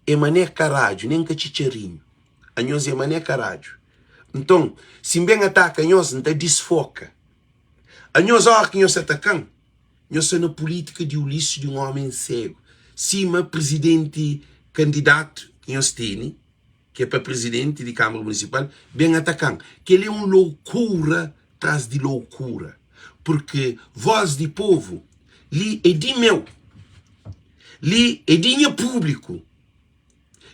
Speaker 1: é mané caralho, nem cachicharinho. A nós é mané caralho. Então, se bem ataca a nós, não desfoca. A nós, a hora que nós atacamos, nós somos na política de Ulisses de um homem cego. Cima, presidente candidato que nós temos, que é para presidente de Câmara Municipal, bem atacando. Que ele é uma loucura atrás de loucura. Porque voz de povo, li é de meu. Li é de meu público.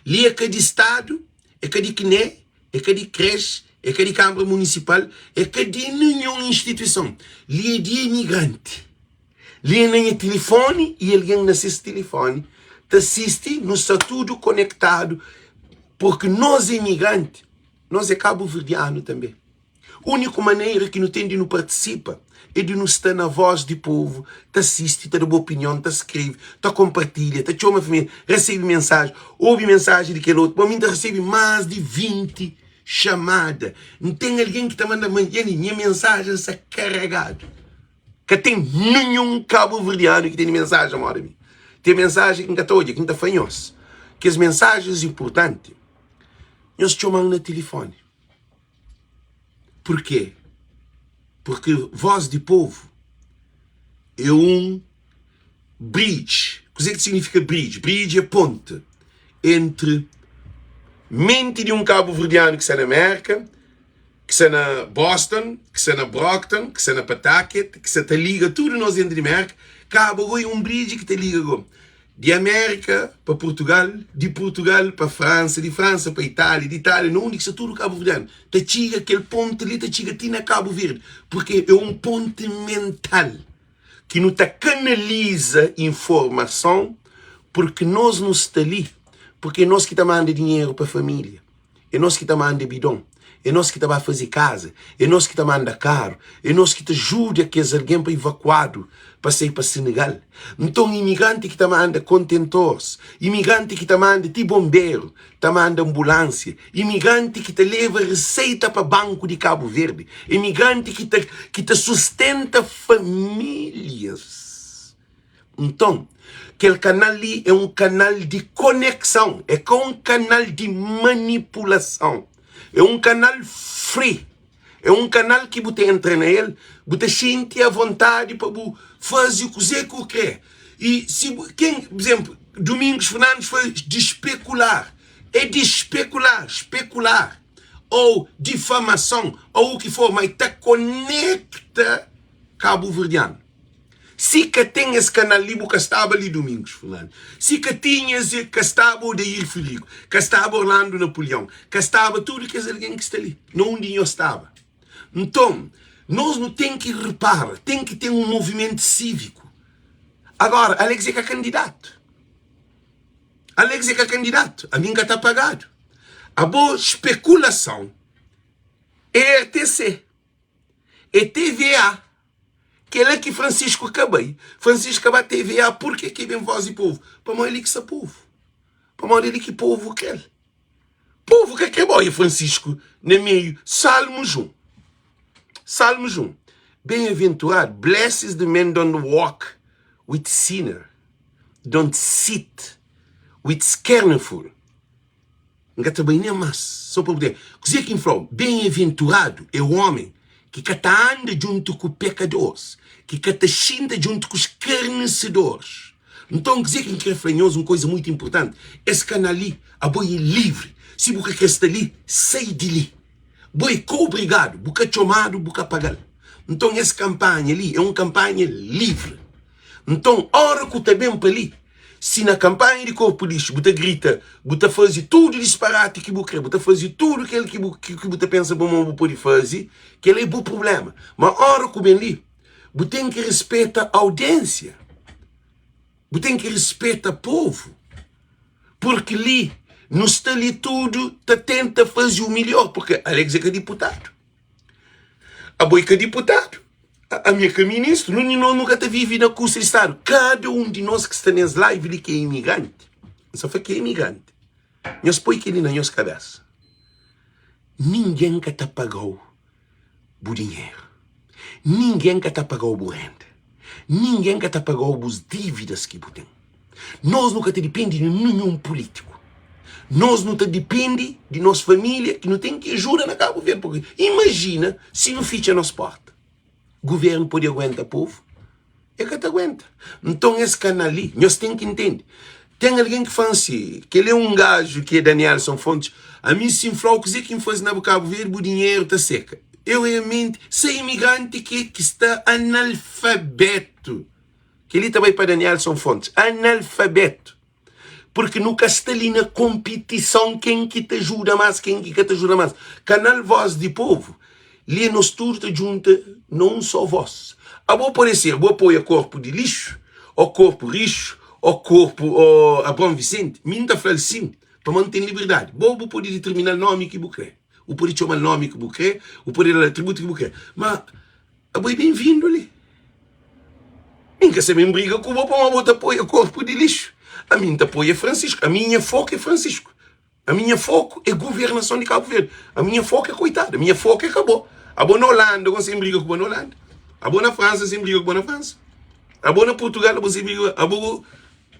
Speaker 1: Li é que de Estado, é que de CNE, é que de creche, é que de Câmara Municipal, é que de nenhuma instituição. Li é de imigrante. Li é no telefone e alguém nesse telefone te assiste, nós está tudo conectado. Porque nós imigrantes, nós é cabo-verdiano também. A única maneira que não tem de não participar é de não estar na voz do povo, te assiste, te dá boa opinião, te escreve, te compartilha, te chama a família, recebe mensagem, ouve mensagem daquele outro. Para mim, te recebe mais de 20 chamadas. Não tem alguém que te manda minha mensagem está carregada. Que tem nenhum cabo-verdiano que tem mensagem, amor amigo. Tem mensagem que está hoje, que está fanhoso. Que as mensagens importantes, nós chamamos no telefone. Por quê? Porque voz de povo é um bridge. O que significa bridge? Bridge é ponte entre mente de um cabo-verdiano que está na América, que está na Boston, que está na Brockton, que está na Pawtucket, que está liga tudo nós dentro de América. Cabo é um bridge que te liga de América para Portugal, de Portugal para França, de França para Itália, de Itália, não onde que está tudo cabo-verdiano. Te chega aquele ponto ali, te chega na Cabo Verde, porque é um ponto mental que não te canaliza informação, porque nós não estamos ali, porque é nós que estamos mandando dinheiro para a família, é nós que estamos mandando bidão, é nós que estamos a fazer casa, é nós que estamos a andar carro, é nós que te ajuda que as alguém para evacuado para sair para Senegal. Então, imigrante que está a andar contentores, imigrante que está a andar de bombeiro, está a andar ambulância, imigrante que te leva receita para Banco de Cabo Verde, imigrante que te sustenta famílias. Então, aquele canal ali é um canal de conexão, é um canal de manipulação, é um canal free, é um canal que você entra nele, você sente a vontade para fazer o que você quer. E se quem, por exemplo, Domingos Fernandes foi de especular, é de especular, ou difamação, ou o que for, mas te conecta cabo-verdiano. Se que tem esse canal ali, que estava ali Domingos Fernandes, se que tinhas que estava o Odair Filipe, que estava Orlando Napoleão, que estava tudo que é alguém que está ali, não onde eu estava. Então, nós não temos que reparar, tem que ter um movimento cívico. Agora, Alex é que é candidato. Alex é que é candidato, a mim que está pagado. A boa especulação é RTC, é TVA, que é que Francisco acabei. Francisco acaba TVA, porque que vem voz e povo? Para mim ele que se povo. Para mim ele que povo quer. Povo que é bom, e Francisco, no meio, Salmos 1. Salmos 1. Bem-aventurado, blessed is the man don't walk with sinner, don't sit with scornful. Não está bem nem mais. Só para poder. Dizer que falou, bem-aventurado é o homem que anda junto com pecadores, que anda junto com os escarnecedores. Então, dizer que quer falar uma coisa muito importante. Esse canal ali, a boi é livre. Se você quer estar ali, sai de ali. Boi é obrigado, você chamado, você pagar. Então, essa campanha ali é uma campanha livre. Então, hora que está bem para ali, se na campanha de corpo lixo, você grita, você faz tudo disparate que você quer, você faz tudo aquilo que você pensa que você pode fazer, que é bom problema. Mas a hora que vem ali, você tem que respeitar a audiência. Você tem que respeitar o povo. Porque ali, não está ali tudo, tenta fazer o melhor, porque Alex é que é deputado. A boi que é deputado. A minha que é ministro, nunca te vive na custa de Estado. Cada um de nós que está nessa live ali que é imigrante, só foi que é imigrante, nós põe aquilo na nossa cabeça. Ninguém que te pagou o dinheiro. Ninguém que te pagou o renda. Ninguém que te pagou as dívidas que você tem. Nós nunca te depende de nenhum político. Nós não te depende de nossa família, que não tem que ajuda na Cabo Verde. Porque imagina se não ficha a nossa porta. O governo pode aguentar o povo? É que te aguenta. Então esse canal ali, nós temos que entender. Tem alguém que fala assim, que ele é um gajo que é Danielson Fontes, a mim se inflou, que quem faz na Cabo Verde, o dinheiro está seca. Eu realmente, sei imigrante que está analfabeto. Que ele também para Danielson Fontes, analfabeto. Porque nunca está ali na competição quem que te ajuda mais, quem que te ajuda mais. Canal Voz de Povo. Lê nos tudo junta, não só voz. A boa pode ser, a boa apoia corpo de lixo, ou corpo lixo, ou corpo a Bom Vicente. Minta fala assim, para manter liberdade. Bobo pode determinar o nome que você quer. O pode chamar o nome que você quer, o pode dar o atributo que você quer. Mas, a boa é bem-vindo ali. Nunca se me briga com o bobo, mas a boa apoia corpo de lixo. A minha apoia Francisco. A minha foco é Francisco. A minha foco é governação de Cabo Verde. A minha foco é coitada. A minha foco é acabou. A boa na Holanda, você briga com a na Holanda. A boa na França, você briga com a na França. A boa na Portugal, você briga com a boa.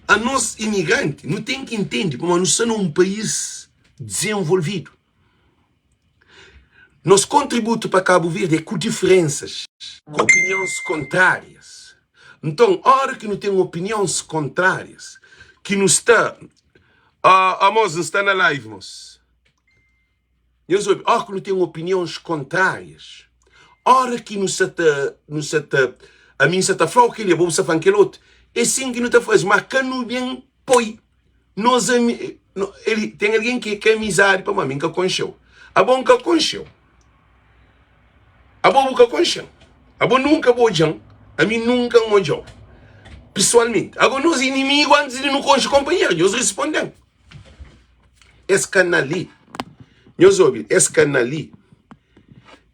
Speaker 1: A nós, imigrante, não tem que entender como nós somos um país desenvolvido. Nosso contributo para Cabo Verde é com diferenças, com opiniões contrárias. Então, a hora que não tem opiniões contrárias, que não está... A moça não está na live, moça. A hora que não tem opiniões contrárias, a hora que não se a mim se está falando que ele é bom, se faz aquele outro, é assim que não está fazendo, mas que não bem põe. Ele tem alguém que quer amizade para mim, que conheceu. A bom que conheceu. A bom que conheceu. A bom nunca bojão. A mim nunca mojou. Pessoalmente. Agora, nós inimigos, antes de não conhecer companheiro, nós respondemos. Esse canal ali, nós ouvimos, esse canal ali,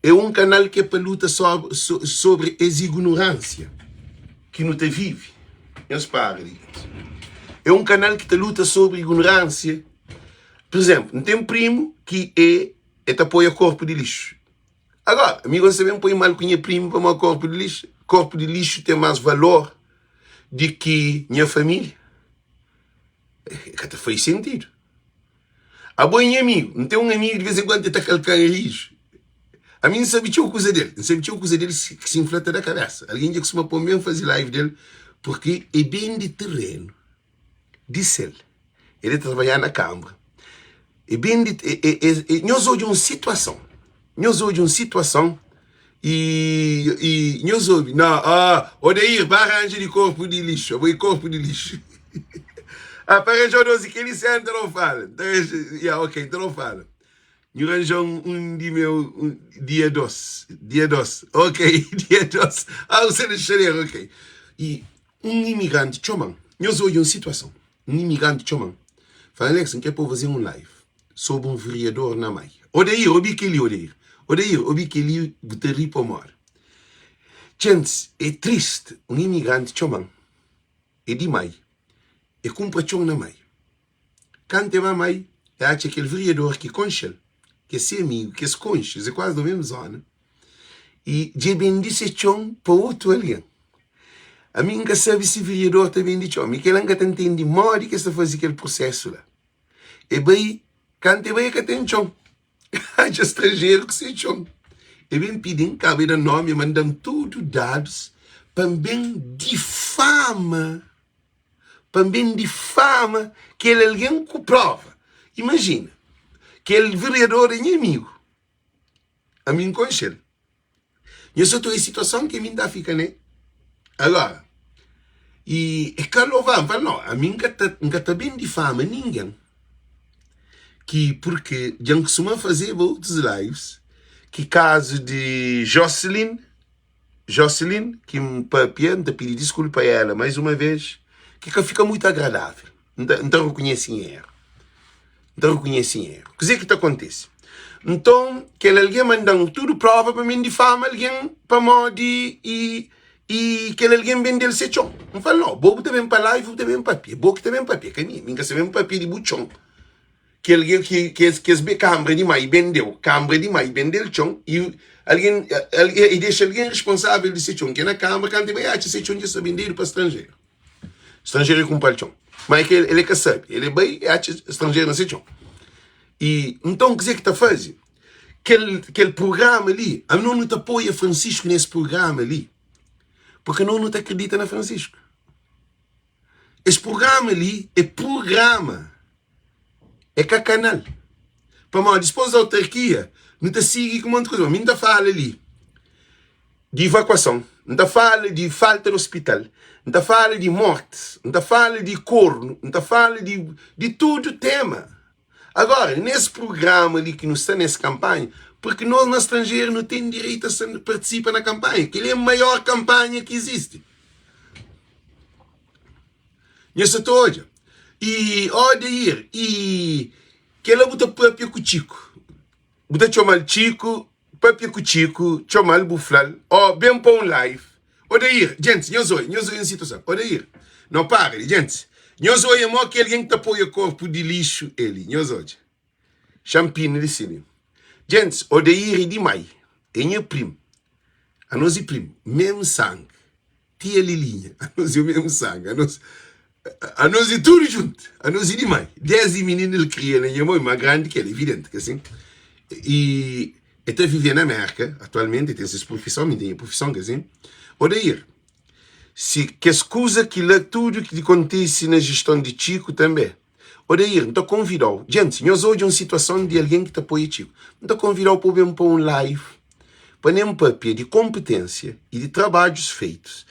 Speaker 1: é um canal que é para luta sobre essa ignorância que não te vive. Meus padres. É um canal que te luta sobre ignorância. Por exemplo, não tem um primo que te apoia corpo de lixo. Agora, amigo, você mesmo põe mal com minha primo para o corpo de lixo. Corpo de lixo tem mais valor do que minha família. Que até faz sentido. A boa minha amigo, não tem um amigo de vez em quando que está calcando lixo. A mim não sabe o que coisa dele. Não sabe o que coisa dele que se inflata da cabeça. Alguém já costuma pôr mesmo fazer live dele, porque é bem de terreno. Disse ele. Ele trabalhar na Câmara. É bem de... Nós hoje uma situação. Nós hoje uma situação e nós hoje... Não, Odeir, para arranjar de corpo de lixo. Vou corpo de lixo. Para arranjar nós que ele senta não fala. Ok, então não fala. Eu arranjou de meu dia 2. Dia 2. Ok, dia 2. Você deixa eu ok. E imigrante, choman. Nós hoje uma situação. Imigrante, choman. Fala, Alex, que é para fazer live sobre vereador na Mai. Odeir, Odeir, Odeir, botei para morrer. Gente, é triste. Imigrante, choman. É de Mai. É compra chão na Mai. Quando tem a Mai, é aquele vereador que concha. Que é seu amigo, que se concha, é quase da mesma zona. E já bendice chão para outro alguém. A mim nunca sabe se vereador está bendice chão. Porque ele nunca entende mal que está fazendo aquele processo lá. E bem, quando é bem que tem chão. Há estrangeiro que se chão. E bem pedem, cabe de nome, mandam tudo dados para bem difama. Para bem difama que ele alguém que prova. Imagina. Que ele vereador é inimigo. A mim conhece ele. Eu só estou em situação que a mim dá fica, né? Agora. E é claro, fala, não, a mim nunca está bem difama ninguém. Que porque já costuma fazer outros lives, que caso de Jocelyn, que me pedi desculpa a ela mais uma vez, que fica muito agradável. Não reconhecem erro. Então reconhecem erro. O que é que acontece? Então, que alguém manda tudo prova para mim difama alguém para morrer e que alguém vende ele sechão. Não fala, não, bobo também para lá e vou também para papel. Bobo também para papel, que nem, minha se vem papel de buchão. Que alguém que é câmara de mais vendeu, câmara de mais vendeu chão e alguém e deixa alguém responsável de sechão, que é na câmara quando tem mais sechão de se vender para estrangeiro. Estrangeiro compra o chão. Mas que ele que sabe, ele é bem estrangeiro na sítio. E então o que é que está fazendo? Aquele programa ali, a não te apoia Francisco nesse programa ali, porque não te acredita na Francisco. Esse programa ali é programa, é que canal. Para mais depois da autarquia, não te siga com um monte de coisa, não te fala ali de evacuação, não te fala de falta de hospital. Não te fala de morte, não te fala de corno, não te fala de tudo tema. Agora, nesse programa ali que não está nessa campanha, porque nós no estrangeiro não temos direito a participar na campanha, que ele é a maior campanha que existe. Nessa toda. E, Odeir, e que ela bota próprio com Chico. Bota chamar Chico, próprio com Chico, chamar Buflal, bem para um live. Odeir, gente, nós hoje em situação. Odeir, não para, gente. Nós hoje é maior que alguém que te apoia o corpo de lixo, ele. Nós hoje. Champinho de cine. Gente, Odeir é demais. É meu primo. A nós é primo. Mesmo sangue. Tia Lilinha. A nós é o mesmo sangue. A nós é tudo junto. A nós é demais. 10 meninos ele cria, né? É mais grande que ele, evidente. Que assim. E está vivendo na América, atualmente, tem essa profissão, mas tem a profissão, que assim. Odeir, se que escusa que lá tudo que acontece na gestão de Chico também. Odeir, então convidou. Gente, nós hoje uma situação de alguém que te apoia Chico. Então convidou para um live, para um papel de competência e de trabalhos feitos.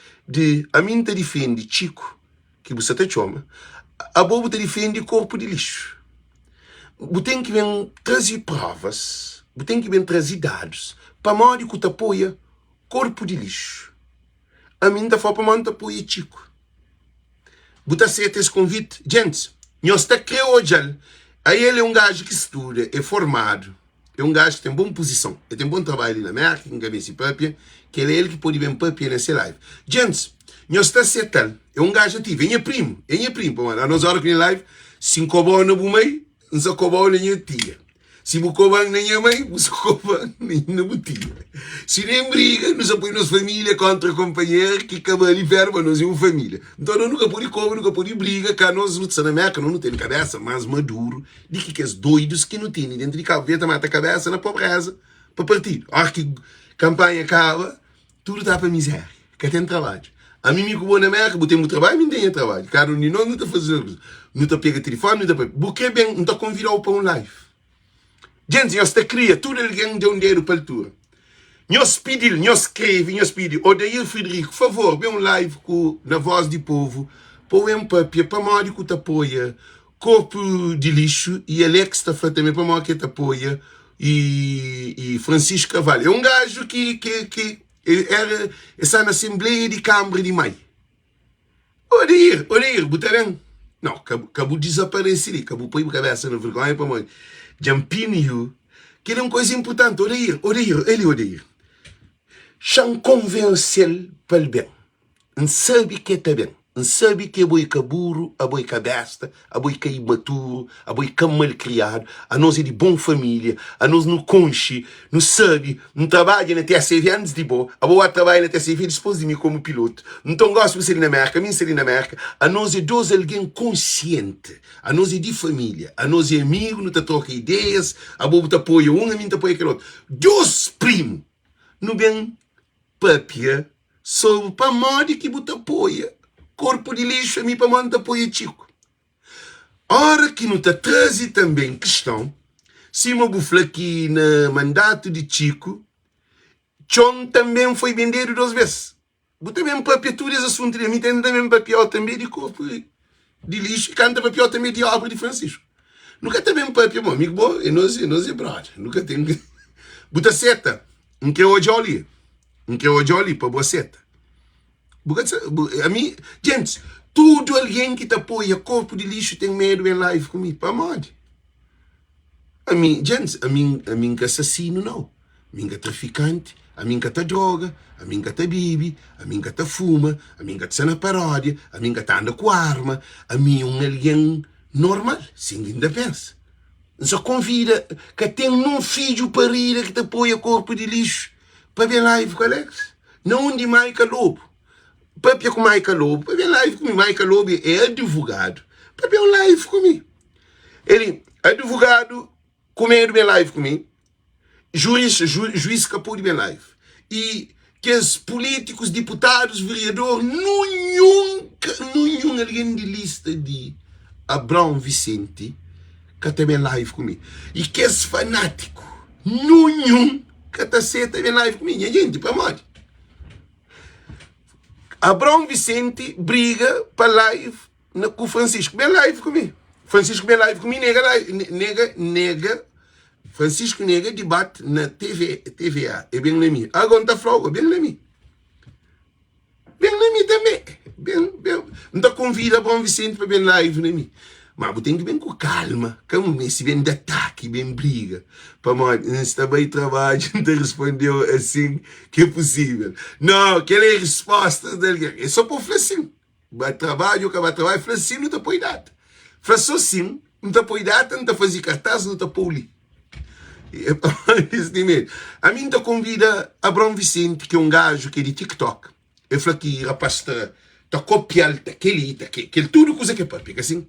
Speaker 1: A mim te defende Chico, que você te chama, a bobo te defende corpo de lixo. Você tem que vir trazer provas, você tem que vir trazer dados, para modo que te apoia corpo de lixo. A mim da forma manta apoia Chico. Buta aceita esse convite. Gente, nós está criando. Aí ele é um gajo que estuda, é formado. é um gajo que tem boa posição, ele tem bom trabalho ali na América, em cabeça e papia, que ele é ele que pode ver papia nessa live. Gente, nós está setando, é um gajo ativo, é minha primo, mano. A nós hora que vem live, se encobou no meio, não se encobou na minha tia. Se me cobam na minha mãe, não se cobam na minha tia. Se nem briga, nos apoia nossa família contra companheiro que acaba ali verba, nós é uma família. Então nós nunca pode cobrar, nunca pode briga, cá nós não estamos na América, não tem cabeça mais maduro, de que os doidos que não têm dentro de cabeça, mata a cabeça na pobreza, para partir. A hora que campanha acaba, tudo dá para miséria, que tem trabalho. A mim me cobou na América, botei meu trabalho, me tem trabalho. Cara, não está fazendo, não está pega telefone, não está porque bem, não está convidado para um live. Gente, nós te cria, tudo alguém deu um dinheiro para a altura. Nós pedimos, nós escrevemos, nós pedimos, Odair Frederico, por favor, vem um live com, na Voz do Povo, põe um papel, para Mário que te apoia, Corpo de Lixo, e Alex está falando também, para Mário que te apoia, e Francisco Cavalho. É um gajo que era, está na Assembleia de Câmara de Maio. Odair, botarão. Não, acabou de desaparecer, acabou de pôr a cabeça na vergonha para Mário. Jampinho, que é uma coisa importante, Odair. Chão convencê-lo para o bem. Não sabe que está bem. Não sabe que é boi caburo, a boi cabesta, a boi que é imaturo, a boi que é mal criado, a nós é de boa família, a nós não conche, não sabe, não trabalha na TCV antes de boa, a boa trabalha na TCV depois de mim como piloto. Então gosto de ser na América, mim ser na América, a nós é dois alguém consciente, a nós é de família, a nós é amigo, não te troca ideias, a boa te apoia um, a mim te apoia aquele outro. Dois primos, não bem papia, sobre para modo que te apoia. Corpo de Lixo, a mim para mim te apoia Chico. Ora que não te traz também questão, se uma bufla aqui no mandato de Chico, John também foi vendido 2 vezes. Botar mesmo papel, tudo esse assunto de mim, tem também papel também de Corpo de Lixo, e canta papel também de obra de Francisco. Nunca tem mesmo papel, meu amigo bom, e nós é brother. Nunca tem. Bota seta, não quer hoje ali. Não quer hoje ali para boa seta. A mim, gente, tudo alguém que te apoia Corpo de Lixo tem medo em live comigo, para onde? A mim, gente, a mim que assassino não, a mim que traficante, a mim que tá droga, a mim que tá bibi, a mim que tá fuma, a mim que tá na paródia, a mim que tá anda com arma, a mim alguém normal, sem ainda pensa. Só convida que tem um filho para ir que te apoia Corpo de Lixo para ver live com Alex, não de Michael Lobo. Papia com Michael Lobo, para ver live comigo. Michael Lobo é advogado, para ver live comigo. Ele, advogado, comendo bem live comigo, juiz capô de bem live. E que os políticos, deputados, vereadores, nenhum alguém de lista de Abrão Vicente, que tem bem live comigo. E que os fanáticos, nenhum que está bem live comigo. E a gente, para morte. Abrão Vicente briga para live com o Francisco. Bem live comigo. Francisco bem live comigo, nega. Francisco nega debate na TVA. É bem na mim. Agora está flogo, bem na mim. Bem na mim também. Bem. Não convida Abrão Vicente para bem live na mim. Mas tem que bem com calma. Como se bem de ataque, bem briga. Para morrer, não está bem trabalho, não te respondeu assim que é possível. Não, aquela é a resposta dele. É só para falar assim. Vai trabalho, fala assim, não te apoia data. Fala só assim, não te apoia data, não te fazer cartaz, não te apoia. A mim te convida Abrão Vicente, que é um gajo que é de TikTok. Ele fala que rapaz está copiando aquele tudo coisa que é para assim.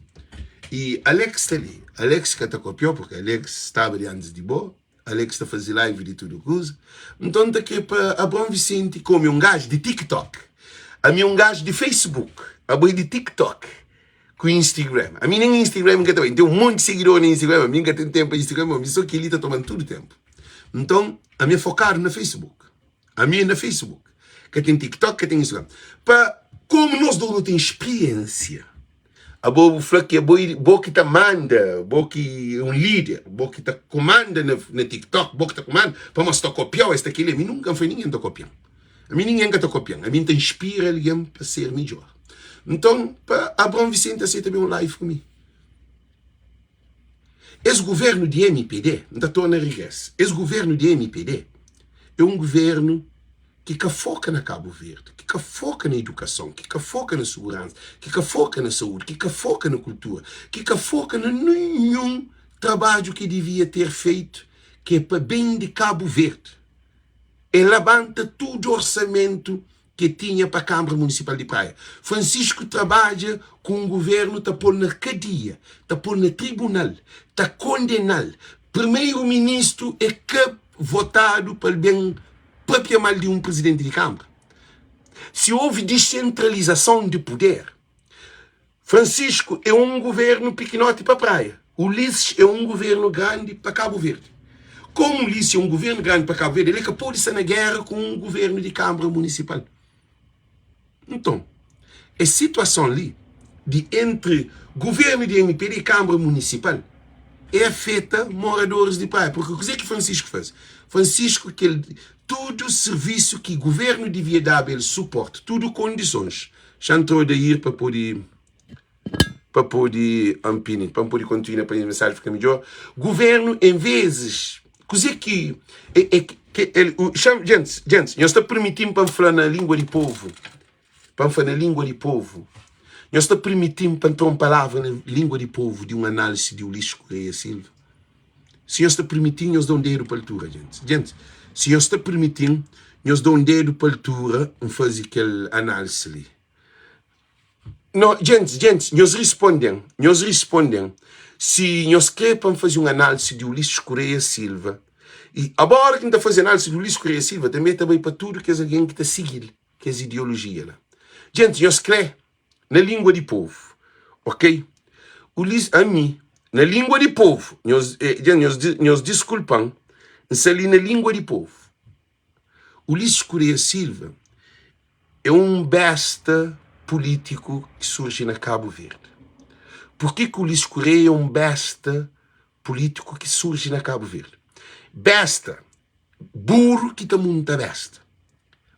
Speaker 1: E Alex está ali. Alex que está copiando, porque Alex estava ali antes de boa. Alex está fazendo live de tudo coisa. Então está aqui para Abrão Vicente, como um gajo de TikTok. A mim um gajo de Facebook. A boi de TikTok. Com Instagram. A mim nem Instagram que também. Tem um monte de seguidores no Instagram. A mim que tem tempo para Instagram. Mas só que ele está tomando todo o tempo. Então, a mim é focar no Facebook. A mim é no Facebook. Que tem TikTok, que tem Instagram. Como nós não temos experiência. A boa fala que a boa que tá manda, boa que é um líder, boa que tá comanda no TikTok, boa que tá comanda, para mostrar copiar esta aqui, a mim nunca foi ninguém tá copiando. A mim ninguém está copiando, a mim te inspira alguém para ser melhor. Então, para Abrão Vicente aceita bem um live comigo. esse governo de MPD, não estou na regressa, esse governo de MPD é um governo que foca na Cabo Verde, que foca na educação, que foca na segurança, que foca na saúde, que foca na cultura, que foca em nenhum trabalho que devia ter feito, que é para bem de Cabo Verde. Ele levanta todo o orçamento que tinha para a Câmara Municipal de Praia. Francisco trabalha com o governo, está pôr na cadeia, está pôr no tribunal, está condenado. Primeiro-ministro é que votado para o bem próprio mal de um presidente de Câmara. Se houve descentralização de poder, Francisco é um governo pequenote para a Praia. Ulisses é um governo grande para Cabo Verde. Como Ulisses é um governo grande para Cabo Verde, ele acabou de estar na guerra com o governo de Câmara Municipal. Então, a situação ali, entre governo de MPD e Câmara Municipal, é afeta moradores de praia. Porque o que é que Francisco faz? Francisco, todo o serviço que o governo devia dar, ele suporte, tudo condições. Já entrou de ir para poder ampinar, para poder continuar, para a mensagem ficar melhor. Governo, em vezes, coisa que gente, nós estamos permitindo para falar na língua de povo, nós estamos permitindo para entrar uma palavra na língua de povo de uma análise de Ulisses Correia Silva. Se nós estamos permitindo, nós damos um dedo para a altura, gente. Se nós estamos permitindo, nós damos um dedo para a altura e fazer aquela análise ali. Não, gente, nós respondemos. Se nós queremos fazer uma análise de Ulisses Correia Silva, e agora que a gente está fazendo análise de Ulisses Correia Silva, também está bem para tudo que é alguém que está seguindo, que é as ideologias lá. Gente, nós queremos na língua de povo, ok? Ulisses, a mim, na língua de povo, nós desculpamos, se ali na língua de povo, Ulisses Correia Silva é um besta político que surge na Cabo Verde. Por que Ulisses Correia é um besta político que surge na Cabo Verde? Besta, burro que está muito besta,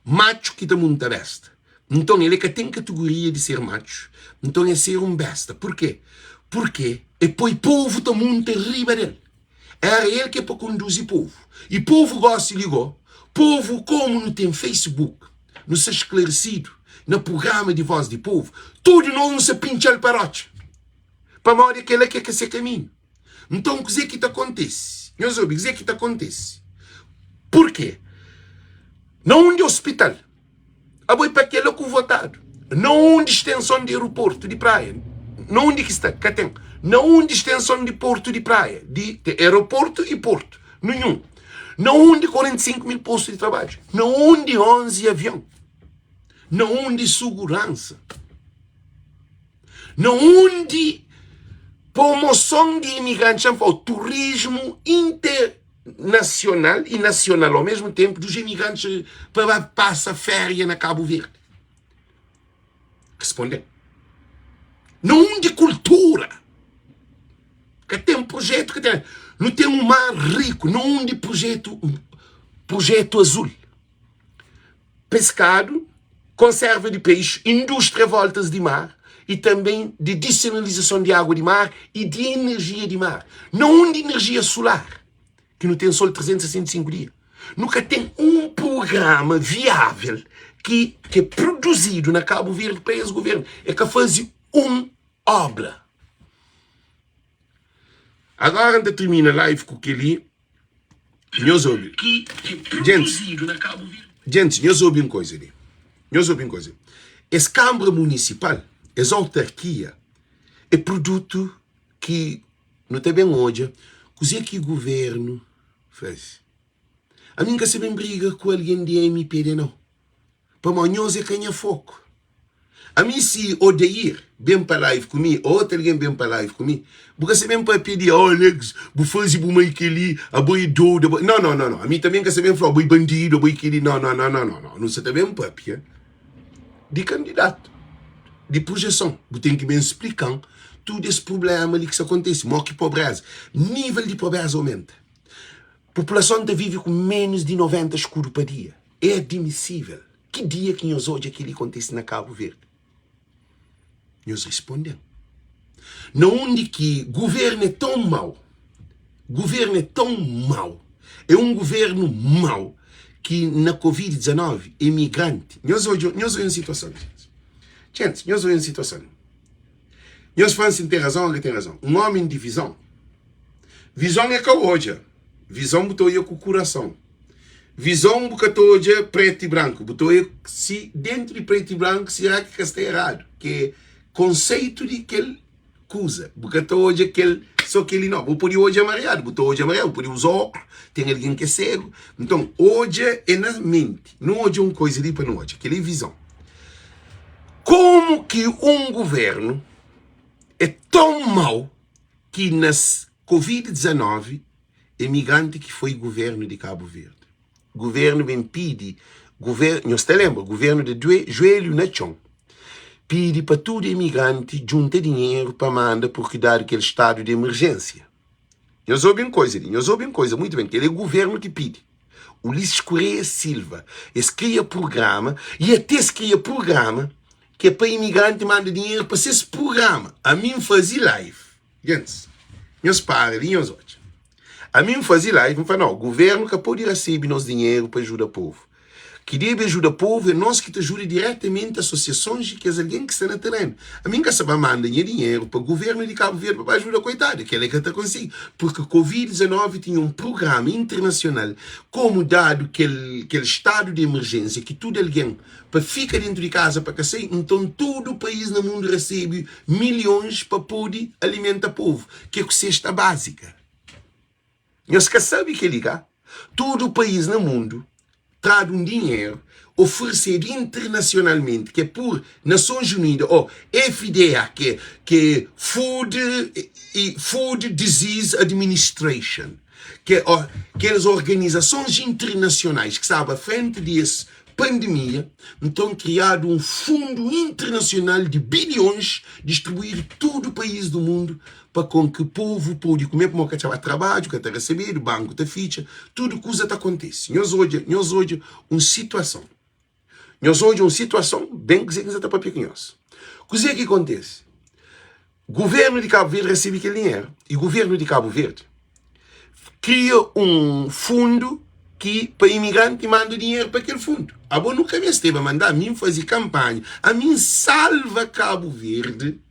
Speaker 1: macho que está muito besta. Então ele que tem categoria de ser macho, então é ser um besta. Por quê? Porque e põe povo está muito riba dele. Era ele que é para conduzir povo. E povo gosta de ligar. Povo, como não tem Facebook, não se esclarecido, no programa de voz de povo, tudo não se pincha o parote. Para morrer aquele que quer ser caminho. Então, o que é que acontece? Nós ouvimos, o que é que acontece? Por quê? Não de hospital. A boi para aquele que votado. Não de extensão de aeroporto de praia. Não de que está, cá tem. Não de extensão de porto de praia. De aeroporto e porto. Nenhum. Não de 45 mil postos de trabalho. Não de 11 aviões. Não de segurança. Não de promoção de imigrantes. O turismo internacional e nacional ao mesmo tempo dos imigrantes para passar férias na Cabo Verde. Responder. Não de cultura. Que tem um projeto que tem. Não tem um mar rico. Não de projeto azul. Pescado, conserva de peixe, indústria voltas de mar e também de dessalinização de água de mar e de energia de mar. Não de energia solar, que não tem sol 365 dias. Nunca tem um programa viável que é produzido na Cabo Verde para esse governo. É que faz uma obra. Agora ainda termina a live com aquele. Nós ouvimos. Que é produzido na Cabo Verde. Gente, nós ouvimos coisa ali. Essa Câmara Municipal, essa autarquia, é produto que não tem bem hoje. Coisa que o governo faz. A mim que se bem briga com alguém de MPD, não. Para nós é quem é foco. A mim se odeir bem para live comigo, ou outro alguém bem para live comigo, porque se bem para pedir, Alex, vou fazer para mim aquele, a boi doido, não. A mim também que se bem falar, boi bandido, boi aquele, não. Não se também para pedir. De candidato, de projeção. Você tem que me explicar todo esse problema ali que acontece. Morre pobreza. Nível de pobreza aumenta. A população vive com menos de 90 escuros por dia. É admissível. Que dia que nós hoje aquilo acontece na Cabo Verde? Nós respondemos. Não onde que o governo é tão mau, O governo é tão mau, é um governo mau, que na Covid-19, imigrante, nós hoje uma situação, gente, nós hoje uma situação. Nós falamos se tem razão ou não tem razão. Um homem de visão. Visão é que hoje. Visão botou eu com o coração. Visão botou hoje preto e branco. Botou eu se dentro de preto e branco será que está errado. Que é conceito de que ele usa. Botou hoje aquele, só que ele não. Botou hoje amarelo. Botou hoje amarelo. Botou os óculos. Tem alguém que é cego. Então hoje é na mente. Não hoje é uma coisa ali para hoje. Aquela é visão. Como que um governo é tão mau que nas Covid-19, imigrante que foi governo de Cabo Verde. Governo bem pede, não se lembra, governo de joelho no chão. Pede para todo imigrante juntar dinheiro para mandar por cuidar daquele estado de emergência. Nós ouvimos coisa muito bem, que ele é o governo que pede. Ulisses Correia Silva, esse cria programa, e até se cria programa, que é para imigrante mandar dinheiro para esse programa. A mim fazia live. Gente, meus pais, meus outros. A mim fazia live, me falou, não, o governo que pode receber nosso dinheiro para ajudar o povo. Que deve ajudar o povo é nós que te ajuda diretamente associações que é alguém que está na terreno. A mim que sabe mandar dinheiro para o governo de Cabo Verde para ajudar, coitado, que ele é que está consigo. Porque o Covid-19 tinha um programa internacional, como dado aquele estado de emergência, que tudo alguém para ficar dentro de casa para caçar, então todo o país no mundo recebe milhões para poder alimentar o povo, que é a cesta básica. Nós que sabemos que liga, todo o país no mundo traz um dinheiro oferecido internacionalmente, que é por Nações Unidas, ou FDA, que é Food Disease Administration, que é aquelas organizações internacionais que sabem à frente dessa pandemia, então criado um fundo internacional de bilhões, distribuído todo o país do mundo, para com que o povo pode comer, para que estava trabalho, que está recebendo, o banco está ficha, tudo coisa está acontecendo. Nós hoje uma situação. Nós hoje uma situação bem que você está para pequenos. O que acontece? O governo de Cabo Verde recebe aquele dinheiro, e o governo de Cabo Verde cria um fundo que para imigrante manda dinheiro para aquele fundo. A boa nunca me esteve a mandar a mim fazer campanha. A mim salva Cabo Verde.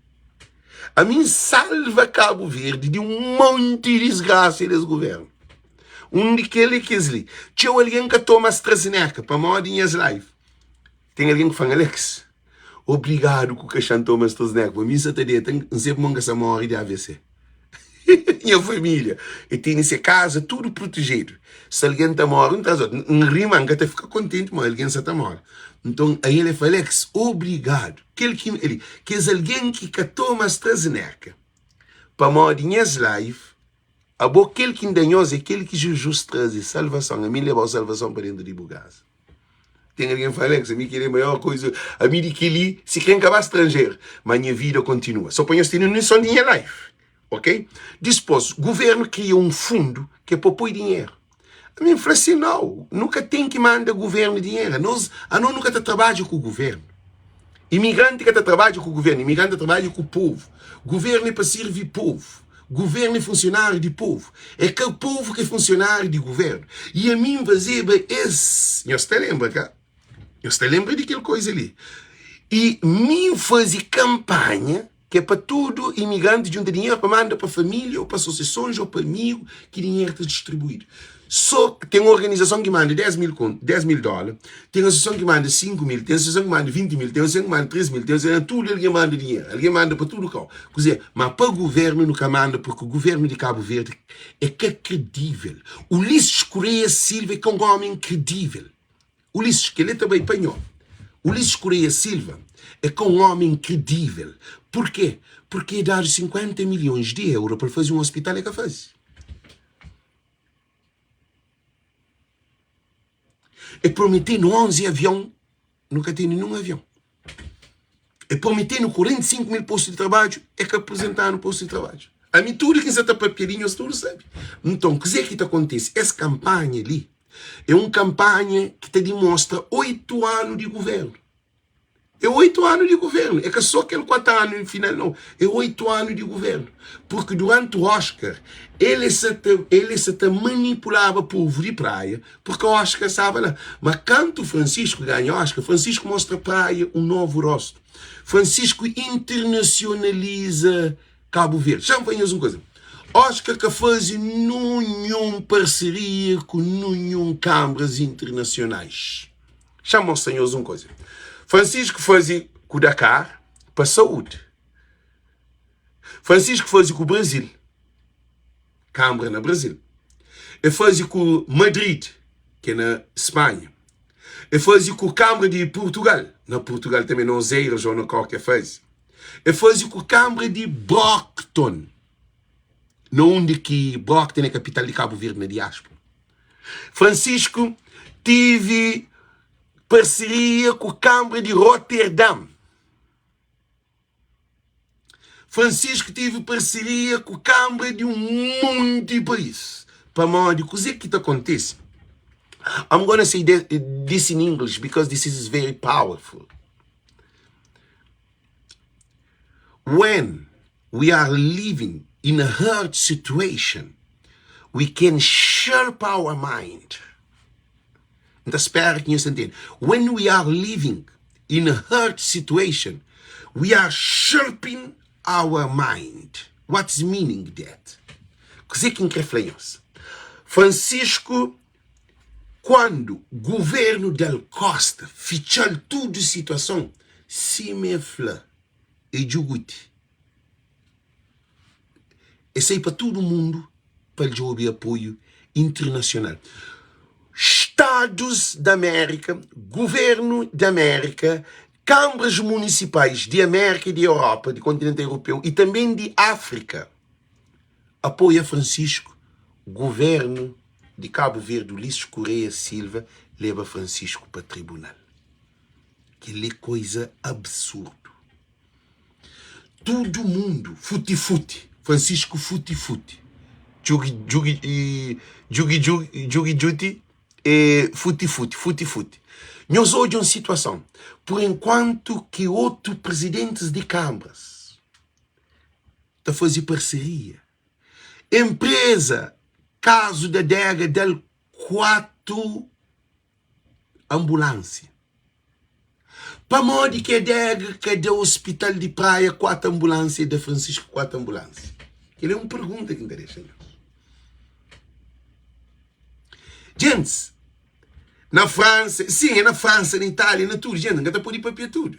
Speaker 1: A mim salva Cabo Verde de um monte de desgraça desse governo. Um daquele que ali. Tinha alguém que toma AstraZeneca para modinhas live. Tem alguém que fala, Alex, obrigado com que toma AstraZeneca. Para mim, você tem sempre uma essa morre de AVC. Minha família. E tem nessa casa tudo protegido. Se alguém está morrendo, não rima, que fica contente, mas alguém está morrendo. Então, aí ele fala, Alex, obrigado. Que é alguém que toma AstraZeneca para modinhas live, aquele que endanhou é aquele que Jesus traz salvação. A mim leva a salvação para dentro de Bugás. Tem alguém que fala, Alex, a mim que é a maior coisa, a mim que ele se quer acabar estrangeiro, mas a minha vida continua. Só para nós termos uma só linha live. Ok? Depois, o governo cria um fundo que é para pôr dinheiro. A mim fala assim, não, nunca tem que mandar o governo dinheiro. Nós nunca trabalhamos com o governo. Imigrante que trabalha com o governo, imigrante trabalha com o povo. O governo é para servir o povo. O governo é funcionário do povo. É que o povo que é funcionário do governo. E a mim fazer esse... Você lembra, cá? Você lembra daquela coisa ali? E mim fazer campanha que é para tudo imigrante junta dinheiro para mandar para a família, ou para associações, ou para amigos, que dinheiro está distribuído. Só que tem uma organização que manda 10 mil dólares, tem uma associação que manda 5 mil, tem uma associação que manda 20 mil, tem uma associação que manda 3 mil, tem uma associação tudo, alguém manda dinheiro, alguém manda para tudo. Quer dizer, mas para o governo nunca manda, porque o governo de Cabo Verde é que é credível. Ulisses Correia Silva é que é um homem credível. Ulisses, que ele também apanhou. Ulisses Correia Silva é que é um homem credível. Por quê? Porque dar 50 milhões de euros para fazer um hospital é que faz. É prometer no 11 avião, nunca tem nenhum avião. É prometer no 45 mil postos de trabalho, é que apresentar no posto de trabalho. A mim tudo que está papeirinho, tudo sabe. Então, o que acontece? Essa campanha ali é uma campanha que te demonstra 8 anos de governo. É 8 anos de governo. É que só aquele 4 anos no final, não. É 8 anos de governo. Porque durante o Oscar, ele se te manipulava o povo de praia, porque o Oscar estava lá. Mas quando o Francisco ganha o Oscar, Francisco mostra a praia um novo rosto. Francisco internacionaliza Cabo Verde. Já me venhas uma coisa. Oscar que faz nenhuma parceria com nenhum câmaras internacionais. Chamam os senhores uma coisa. Francisco fazia com o Dakar para a saúde. Francisco fazia com o Brasil. Câmara no Brasil. Ele fazia com Madrid, que é na Espanha. Ele fazia com a Câmara de Portugal. Na Portugal também não sei, ou não qualquer faz. Ele fazia com a Câmara de Brockton. Onde que Brockton é a capital de Cabo Verde na diáspora. Francisco teve parceria com a Câmara de Roterdão. Francisco teve parceria com a Câmara de monte de países. Para modo, o que acontece? I'm going to say this in English because this is very powerful. When we are living in a hard situation, we can sharp our mind. Então, espero que você entenda. When we are living in a hard situation, we are sharpening our mind. What's meaning that? Que que reflexões? Francisco, quando o governo Del Costa fechou toda a situação, se me fala e Djibouti. Esse é para todo mundo para o apoio internacional. Estados da América, governo da América, câmaras municipais de América e de Europa, do continente europeu e também de África, apoia Francisco. Governo de Cabo Verde, Ulisses Correia Silva, leva Francisco para o tribunal. Que é coisa absurda. Todo mundo, futi-futi, Francisco futi-futi, jugi-jugi, futi-futi. Nós hoje uma situação, por enquanto que outros presidentes de câmaras estão a fazer parceria. Empresa, caso da DEGA, del 4 ambulância. Para modo que a DEGA, que é do hospital de praia, 4 ambulâncias, de Francisco 4 ambulâncias. Que é uma pergunta que interessa. Gente, na França, sim, é na França, na Itália, na tudo, gente, não está por ir papel tudo.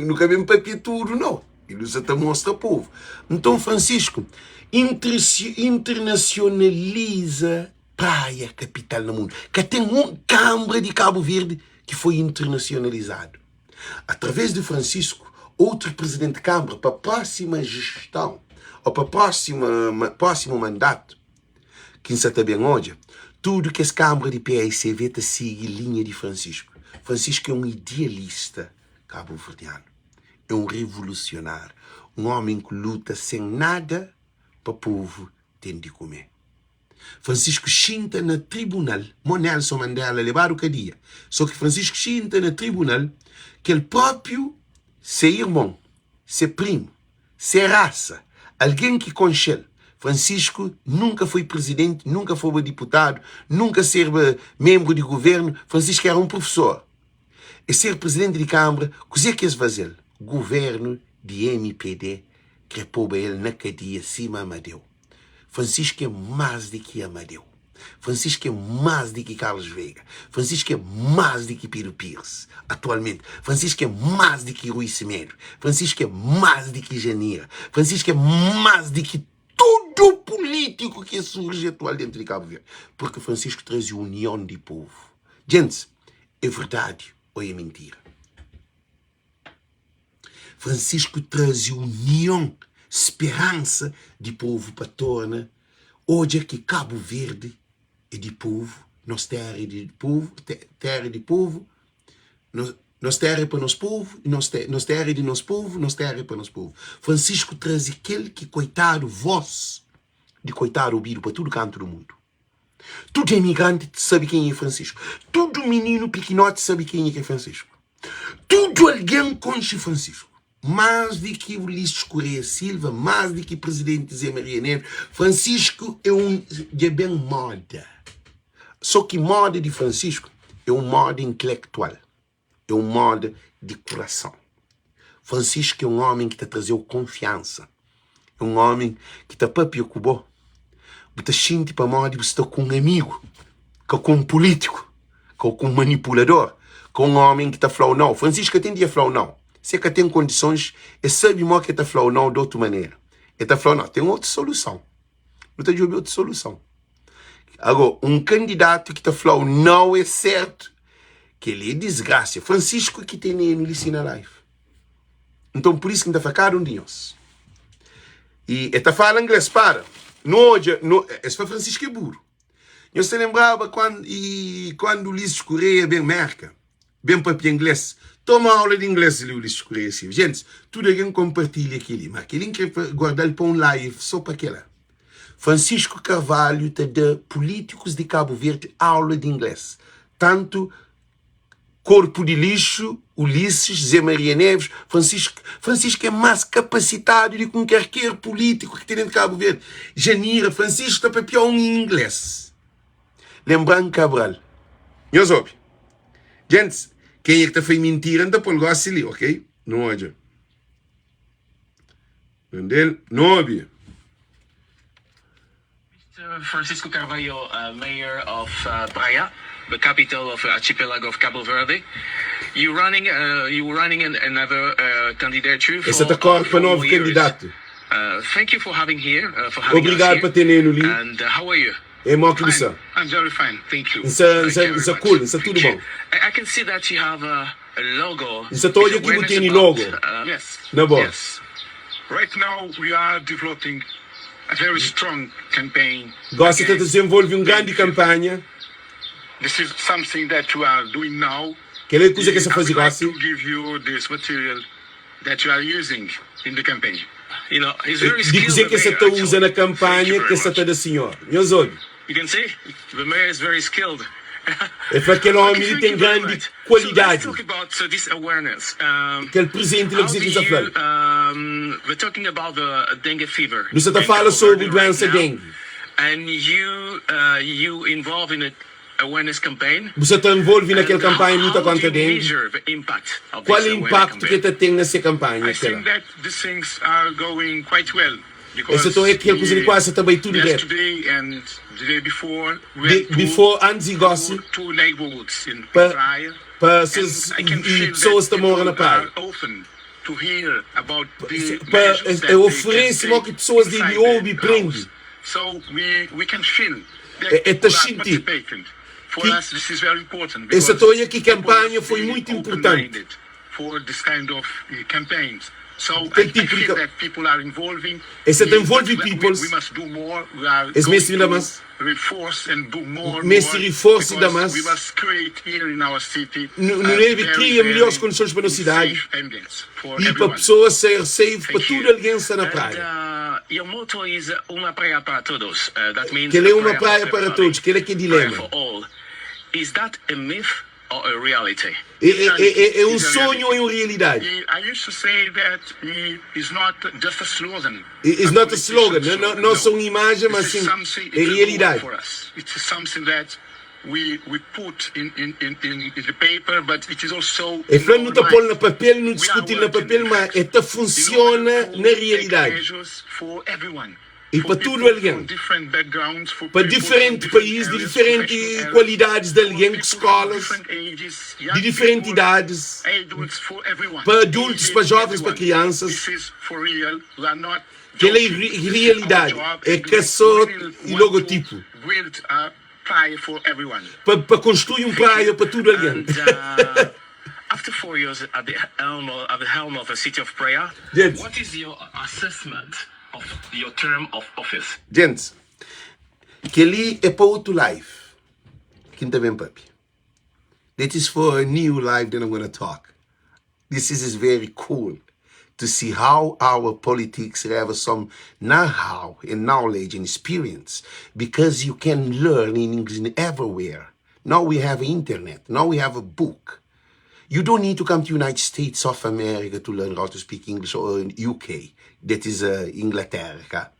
Speaker 1: Não cabe papel tudo, não. Ele só te mostra o povo. Então, Francisco, internacionaliza praia, capital no mundo. Que tem uma Câmara de Cabo Verde que foi internacionalizado. Através de Francisco, outro presidente de Câmara, para a próxima gestão, ou para o próximo mandato, que está bem hoje, tudo que essa Câmara de PAICV te siga linha de Francisco. Francisco é um idealista cabo-verdiano. É um revolucionário. Um homem que luta sem nada para o povo ter de comer. Francisco Chinta no tribunal, Nelson Mandela levar o cadeia. Só que Francisco Chinta no tribunal que ele próprio, ser irmão, ser primo, ser raça, alguém que conchele. Francisco nunca foi presidente, nunca foi deputado, nunca ser membro de governo. Francisco era um professor. E ser presidente de Câmara, o que é que fazer? Governo de MPD, que repouba ele na cadeia cima Amadeu. Francisco é mais do que Amadeu. Francisco é mais do que Carlos Veiga. Francisco é mais do que Piro Pires, atualmente. Francisco é mais do que Rui Semedo. Francisco é mais do que Janeiro. Francisco é mais do que todo político que surge atual dentro de Cabo Verde. Porque Francisco traz a união de povo. Gente, é verdade ou é mentira? Francisco traz a união, esperança de povo para tornar. Hoje é que Cabo Verde é de povo, nós terra é de povo, terra de povo, nós terra é para nós povo, nós terra é de nós povo, nós terra é para nós povo. Francisco traz aquele que, coitado, voz de coitado ouvido para todo canto do mundo. Todo imigrante sabe quem é Francisco. Todo menino pequenote sabe quem é Francisco. Tudo alguém conche Francisco. Mais do que o Ulisses Correia Silva, mais do que o presidente Zé Maria Neves, Francisco é bem moda. Só que moda de Francisco é moda intelectual, é moda de coração. Francisco é homem que te trazeu confiança, é homem que te preocupou, que te sente para moda de você estar com um amigo, com um político, com um manipulador, com um homem que te falou não. Francisco tem dia falou não. Se é que tem condições, é sabe que te falou não de outra maneira. Ele te falou não, tem outra solução. Não te ouviu outra solução. Agora, um candidato que te falou não é certo, que ele é desgraça. Francisco que tem ele ensina live. Então, por isso que ele está ficando de nós. E ele está falando inglês para. Esse foi Francisco é burro. Eu se lembrava quando o Ulisses Correia bem merca, bem para inglês. Toma aula de inglês, Ulisses Correia. Gente, tudo alguém compartilha aquilo. Mas aquele quer guardar para um live só para aquela. Francisco Carvalho te dá políticos de Cabo Verde aula de inglês. Tanto Corpo de Lixo, Ulisses, Zé Maria Neves, Francisco é mais capacitado de qualquer político que tem dentro de Cabo Verde. Janira, Francisco está para pior em inglês. Lembrando Cabral. Eu soube. Gente, quem é que está fazendo mentira, não está por gosto ali, ok? Não olha. Não ouve.
Speaker 3: Francisco Carvalho, mayor of Praia, the capital of archipelago of Cabo Verde. You're running another candidature for
Speaker 1: Esse é para novo candidato.
Speaker 3: Thank you for having here.
Speaker 1: Obrigado por ter ele ali.
Speaker 3: And how are you?
Speaker 1: É uma condição.
Speaker 3: I'm very fine, thank you.
Speaker 1: Isso é cool, isso é tudo bom.
Speaker 3: I can see that you have a logo.
Speaker 1: Isso é todo aqui que tem logo.
Speaker 3: Yes.
Speaker 1: Na boa.
Speaker 3: Yes. Right now we are developing a very strong campaign.
Speaker 1: Gosta de desenvolver uma grande campanha.
Speaker 3: This is something that you are doing now.
Speaker 1: Que é coisa que você faz igual assim.
Speaker 3: To give you this material that you are using in the campaign. You know, he's very skilled.
Speaker 1: Dizer que você está usando na campanha que você está da senhora. Eu soube.
Speaker 3: You can see the mayor is very skilled.
Speaker 1: É para aquele homem que tem grande qualidade.
Speaker 3: So let's talk about this awareness.
Speaker 1: Aquele presente que você está falando.
Speaker 3: We're talking about the dengue fever.
Speaker 1: Você está falando sobre a doença dengue.
Speaker 3: And you involved in a awareness campaign.
Speaker 1: Você está envolvido naquela campanha de luta contra a dengue. Qual é o impacto que você tem nessa campanha?
Speaker 3: I think that these things are going quite well.
Speaker 1: Essa é aquela coisa de quase também tudo reto.
Speaker 3: Yesterday and the day before,
Speaker 1: antes e gosto,
Speaker 3: two neighborhoods in Praia.
Speaker 1: Para as pessoas que moram na praia. Para oferecer que pessoas de ouvir e prendem. É sentir que essa toia que campanha foi muito importante. Aquele tipo de esse envolve people. Esse mês ainda mais. Mês se reforça ainda mais. Não deve criar melhores condições para a cidade e para pessoas ser safe para tudo alguém estar na praia.
Speaker 3: Your motto is uma praia para todos. That means
Speaker 1: que ele é uma praia para todos. Que ele é que dilema.
Speaker 3: Is that a myth or a reality?
Speaker 1: É sonho ou é uma realidade?
Speaker 3: I used to say that it's not just a slogan.
Speaker 1: It's not a slogan. Não são imagens, mas sim é realidade.
Speaker 3: It's something that we put in the paper, but it is also.
Speaker 1: É para não estar pondo no papel, não discutir no papel, mas funciona na realidade. E para tudo alguém. Para diferentes países, de diferentes qualidades de alguém, escolas, de diferentes idades. Para adultos, para jovens, para crianças. Que é realidade. É que é só o logotipo. Para construir praia para tudo alguém.
Speaker 3: After 4 years at the helm of the city of Praia, what is your assessment of your term of office?
Speaker 1: Gente, que ali é para outro live. Quinta bem, papi. That is for a new live that I'm going to talk. This is very cool to see how our politics have some know-how and knowledge and experience, because you can learn in English everywhere. Now we have internet. Now we have a book. You don't need to come to United States of America to learn how to speak English, or in UK. That is Inglaterra.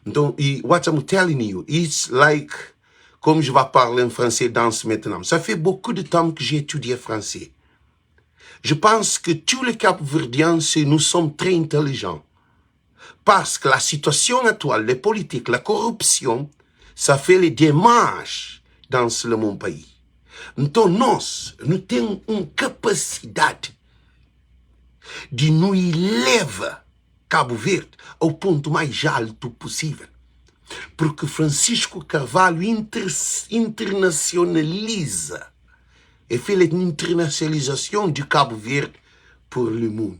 Speaker 1: Então, what I'm telling you, it's like, comme je vais parler en français dans ce maintenant. Ça fait beaucoup de temps que j'ai étudié français. Je pense que tous les Cap-Verdiens, nous sommes très intelligents. Parce que la situation actuelle, les politiques, la corruption, ça fait les démarches dans mon pays. Então, nós temos uma capacidade de nos levar Cabo Verde ao ponto mais alto possível. Porque Francisco Carvalho internacionaliza. E fez a internacionalização de Cabo Verde por le mundo.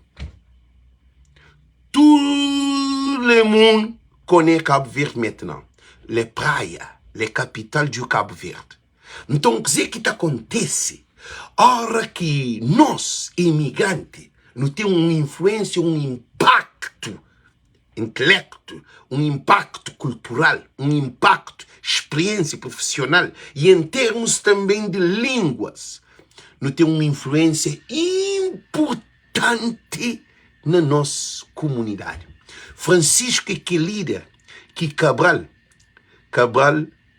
Speaker 1: Tout le monde connaît Cabo Verde maintenant. Les praias, les capitales du Cabo Verde. Então, o que acontece? A hora que nós, imigrantes, não temos uma influência, um impacto intelecto, um impacto cultural, um impacto experiência profissional e em termos também de línguas, não temos uma influência importante na nossa comunidade. Francisco é que líder, que Cabral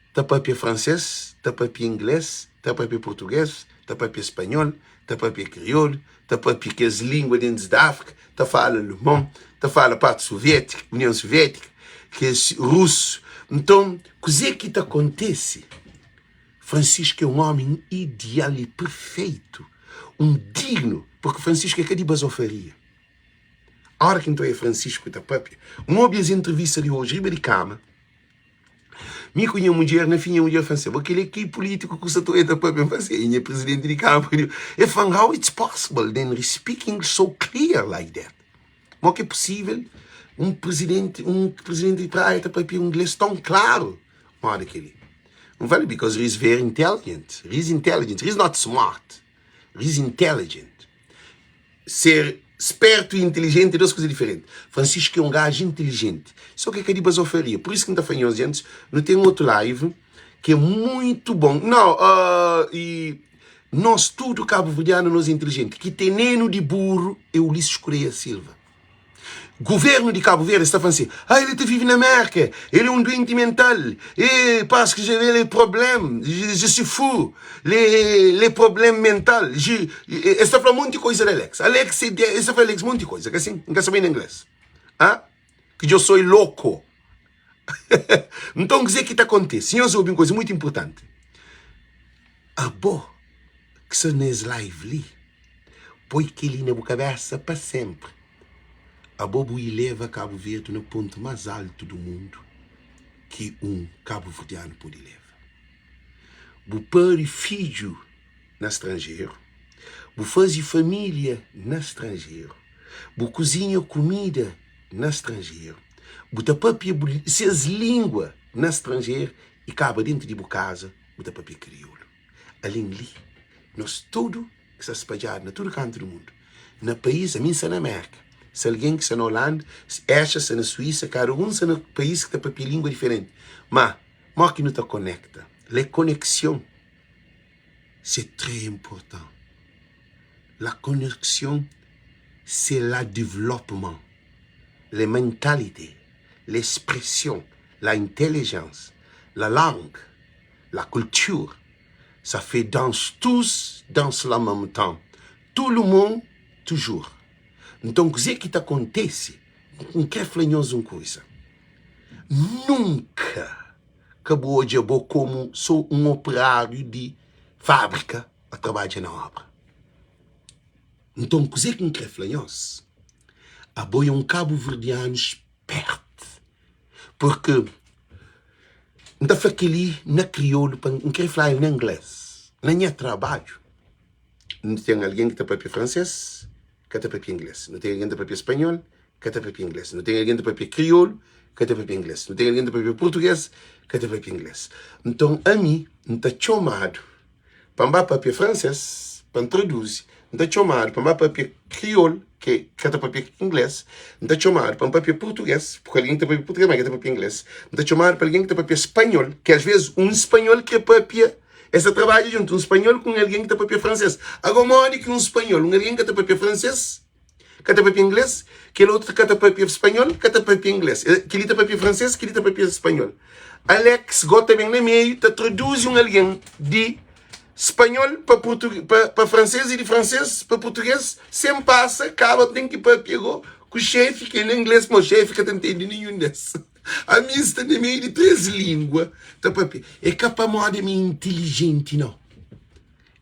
Speaker 1: está para francês, está para inglês, está para português, está para espanhol, está para crioulo, está para que as línguas dentro da África, está para alemão, está para a parte soviética, União Soviética, que é russo. Então, o que acontece? Francisco é um homem ideal e perfeito, um digno, porque Francisco é que de basofaria. A hora que então é Francisco da Papia, uma das entrevistas de hoje, riba de cama, me conhece uma mulher, na fim, uma mulher francesa, aquele que político que você está para fazer, e é presidente de Câmara, e fala, how it's possible, then speaking so clear like that. Como é possível um presidente de praia está para inglês tão claro? Uma hora que ele. Não vale, because he is very intelligent. He is intelligent. He is not smart. He is intelligent. Ser esperto e inteligente é duas coisas diferentes. Francisco é um gajo inteligente. Só que é de basofaria. Por isso que não está falando antes, não tem um outro live que é muito bom. Não, e nós tudo cabo-verdiano, nós inteligente. Que tem neno de burro é Ulisses Correia Silva. Governo de Cabo Verde está falando assim, ele vive na América, ele é um doente mental, e parce que j'ai les problèmes, je suis fou, les problèmes mental, está falando um monte de coisa, Alex está falando um monte de coisa, que assim, não quer saber em inglês, que eu sou louco. Então, o que está acontecendo? Senhores, ouvi uma coisa muito importante, que são nas live ali, põe que ele na cabeça para sempre. A Bobo leva Cabo Verde no ponto mais alto do mundo que um cabo-verdiano pode levar. O pai e filho no estrangeiro, o fazer família no estrangeiro, o cozinha comida no estrangeiro, o tapapia suas línguas no estrangeiro e acaba dentro de casa, o tapapia crioulo. Além de nós tudo que está espalhado na todo canto do mundo, no país, a mim está na América. Se alguém que está na Holanda, acha-se na Suíça, cada um está no país que está para língua diferente. Mas que não está conecta. La connexion, c'est très important. La connexion, c'est le développement, la mentalité, l'expression, l'intelligence, la langue, la culture. Ça fait tous dans le même temps. Tout le monde, toujours. Então, o que acontece? Não quer falar uma coisa. Nunca acabou de eu como sou um operário de fábrica a trabalhar na obra. Então, o que não quer falar? A boia é um cabo-verdiano esperto. Porque não está aquele na crioulo, não quer falar em inglês. Não é trabalho. Não tem alguém que está para francês, que está para inglês. Não tem alguém que está para espanhol, que está para inglês. Não tem alguém que está para crioulo, que está para inglês. Não tem alguém que está para português, que está para inglês. Então, a mim, não está chamado para para francês, para traduzir. Não está chamado para para crioulo, que está para inglês. Não está chamado para para português, porque alguém está para português, mas que está para inglês. Não está chamado para alguém que está para espanhol, que às vezes um espanhol que é para Essa trabalha junto um espanhol com alguém que está para francês. Agora, mora que um espanhol, alguém que está para francês, que está para inglês, que outro que está para espanhol, que está para inglês. Que ele está para francês, que ele está para espanhol. Alex, gota bem no meio, te traduz alguém de espanhol para francês e de francês para português, sem passa, acaba, tem que ir para pegou com o chefe, que é em inglês, mas o chefe que não entende nenhum desse. A minha está no meio de 3 línguas. É que para modo de inteligente, não.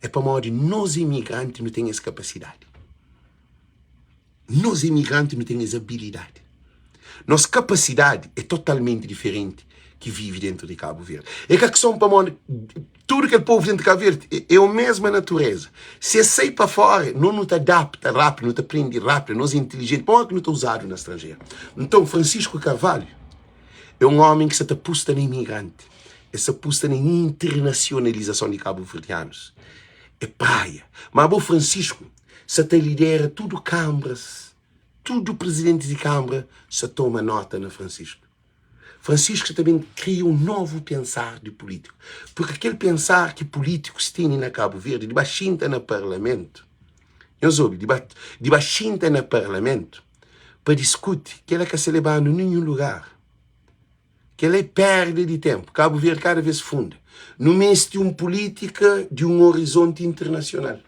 Speaker 1: É para modo de nós imigrantes não temos essa capacidade. Nós imigrantes não temos essa habilidade. Nossa capacidade é totalmente diferente que vive dentro de Cabo Verde. É que a questão para modo, tudo que o povo dentro de Cabo Verde é a mesma natureza. Se sai para fora, não te adapta rápido, não te aprende rápido, não é inteligente, não é que não está usado no estrangeiro. Então, Francisco Carvalho é um homem que se aposta na imigrante, se aposta na internacionalização de cabo-verdianos. É praia. Mas o Francisco se lidera tudo câmaras, tudo presidente de câmara se toma nota na Francisco. Francisco também cria um novo pensar de político. Porque aquele pensar que políticos têm na Cabo Verde, de baixinha no parlamento, eu soube, de baixinha no parlamento, para discutir que ela quer se levar em nenhum lugar. Que ela perde de tempo. Cabo Verde cada vez funda. No mês de uma política de um horizonte internacional.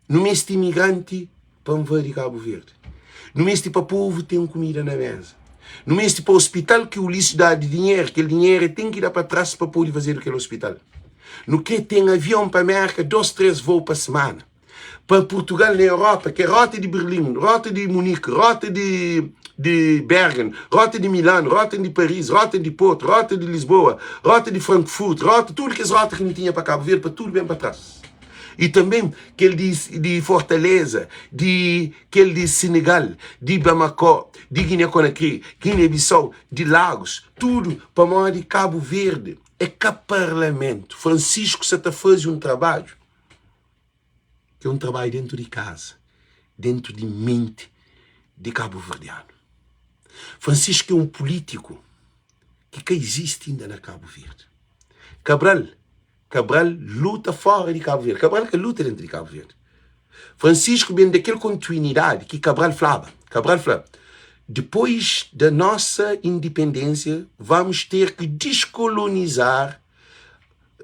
Speaker 1: No mês de imigrante para um ver de Cabo Verde. No mês de para o povo tem comida na mesa. No mês de para o hospital que o Ulisses dá de dinheiro, aquele dinheiro tem que ir para trás para poder fazer aquele hospital. No que tem avião para a América, 2, 3 voos para semana. Para Portugal na Europa, que é rota de Berlim, rota de Munique, rota de Bergen, rota de Milano, rota de Paris, rota de Porto, rota de Lisboa, rota de Frankfurt, rota, tudo que as rotas que não tinha para Cabo Verde, para tudo bem para trás. E também que ele diz de Fortaleza, que ele diz Senegal, de Bamako, de Guiné-Conakry, Guiné-Bissau, de Lagos, tudo para morar de Cabo Verde. É que o parlamento, Francisco se está fazendo um trabalho, que é um trabalho dentro de casa, dentro de mente de cabo-verdiano. Francisco é um político que existe ainda na Cabo Verde. Cabral luta fora de Cabo Verde. Cabral que luta dentro de Cabo Verde. Francisco vem daquela continuidade que Cabral falava. Depois da nossa independência, vamos ter que descolonizar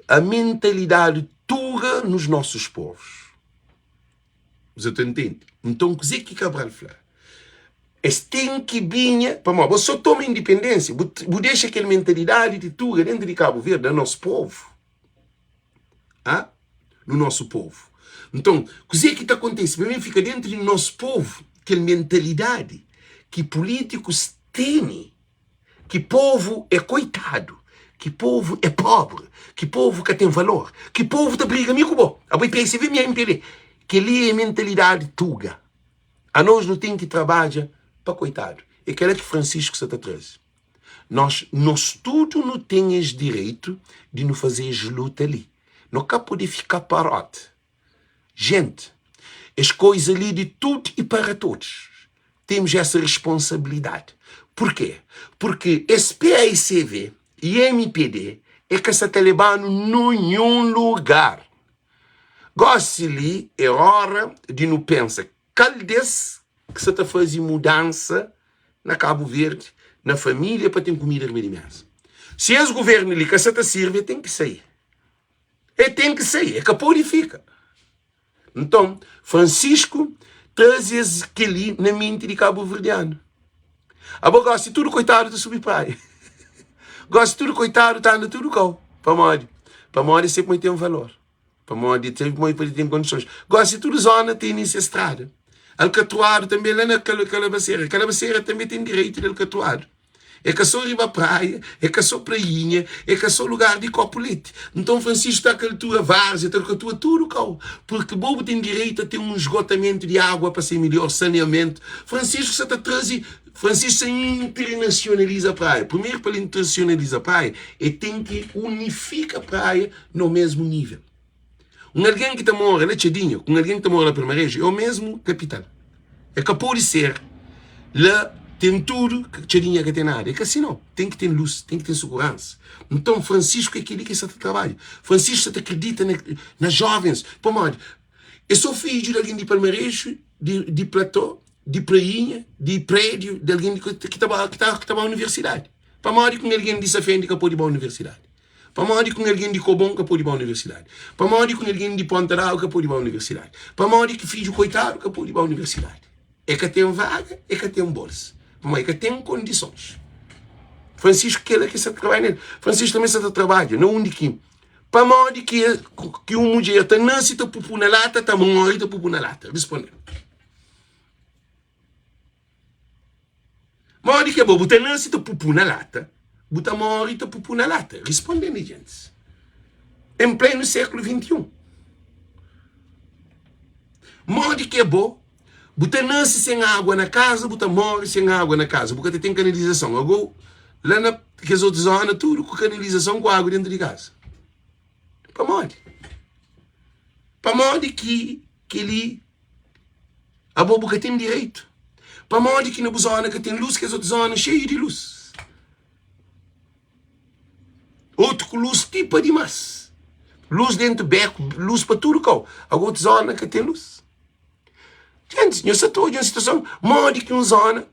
Speaker 1: a mentalidade tuga nos nossos povos. Você entende? Então, o que Cabral fala? Tem que vir, você só toma independência, você deixa aquela mentalidade de tuga dentro de Cabo Verde, do nosso povo. No nosso povo. Então, o que está acontecendo? Para mim fica dentro do nosso povo aquela mentalidade que políticos têm, que povo é coitado, que povo é pobre, que povo que tem valor, que povo te briga comigo, bom, a PSV me impede, que ali é mentalidade tuga. A nós não tem que trabalhar para coitado. É aquela que Francisco se traz. Nós tudo não temos direito de nos fazer luta ali. Não pode ficar parado. Gente, as coisas ali de tudo e para todos. Temos essa responsabilidade. Por quê? Porque esse PAICV e MPD é que se está levando em nenhum lugar. Gosto ali, é hora de não pensar. Caldes que se está fazendo mudança na Cabo Verde, na família, para ter comida de mesa. Se esse governo ali que se está servindo, tem que sair. Tem que sair, é que purifica. Então, Francisco traz aquele na mente de cabo-verdiano. Agora, gosta de tudo coitado de subir praia. Gosta de tudo coitado, está andando tudo cal. Para morrer sempre tem um valor. Para morrer sempre tem condições. Gosta de tudo zona, tem nessa estrada. Alcatuado também lá na Calabaceira. Calabaceira também tem direito de alcatuado. É que só riba praia, é que só prainha, é que só lugar de copulete. Então Francisco está com a tua várzea, está com a tua tudo, cal. Porque o povo tem direito a ter um esgotamento de água para ser melhor, saneamento. Francisco se está trazendo, Francisco se internacionaliza a praia. Primeiro, para internacionalizar a praia, tem que unificar a praia no mesmo nível. Alguém que está mora na Tchadinho, alguém que está mora na Primeira Região, é o mesmo capital. É que pode ser lá tem tudo que tinha que ter nada. É que assim não, tem que ter luz, tem que ter segurança. Então Francisco é aquele que está trabalha. Francisco está acredita nas jovens. Por modo, eu sou filho de alguém de Palmares, de Platô, de Prainha, de prédio, de alguém que estava na universidade. Para modo com alguém de Safende que pode ir para a universidade. Para modo com alguém de Cobom que pode ir para a universidade. Para modo com alguém de Pontaral que pode ir para a universidade. Para modo que filho coitado que pode ir para a universidade. É que tem vaga, é que tem bolsa. Mas é que tem condições. Francisco que ele que está trabalhando. Francisco também está trabalhando. Não onde para modo que uma mulher está nasce está pupu na lata, está morre está pupu na lata. Responde. Modo que é bom, você nasce está pupu na lata, você morre está pupu na lata. Respondendo, gente. Em pleno século XXI. Modo que é bom, você nasce sem água na casa, você morre sem água na casa, porque você tem canalização. Agora, lá na que as outras zonas, tudo com canalização com água dentro de casa. Para modo. Para modo que ele, a boca tem direito. Para modo que na zona que tem luz, que as outras zonas cheias de luz. Outro com luz tipo demais. Luz dentro do beco, luz para tudo. A outra zona que tem luz. Gente, nós estamos em uma situação, modo que uma zona,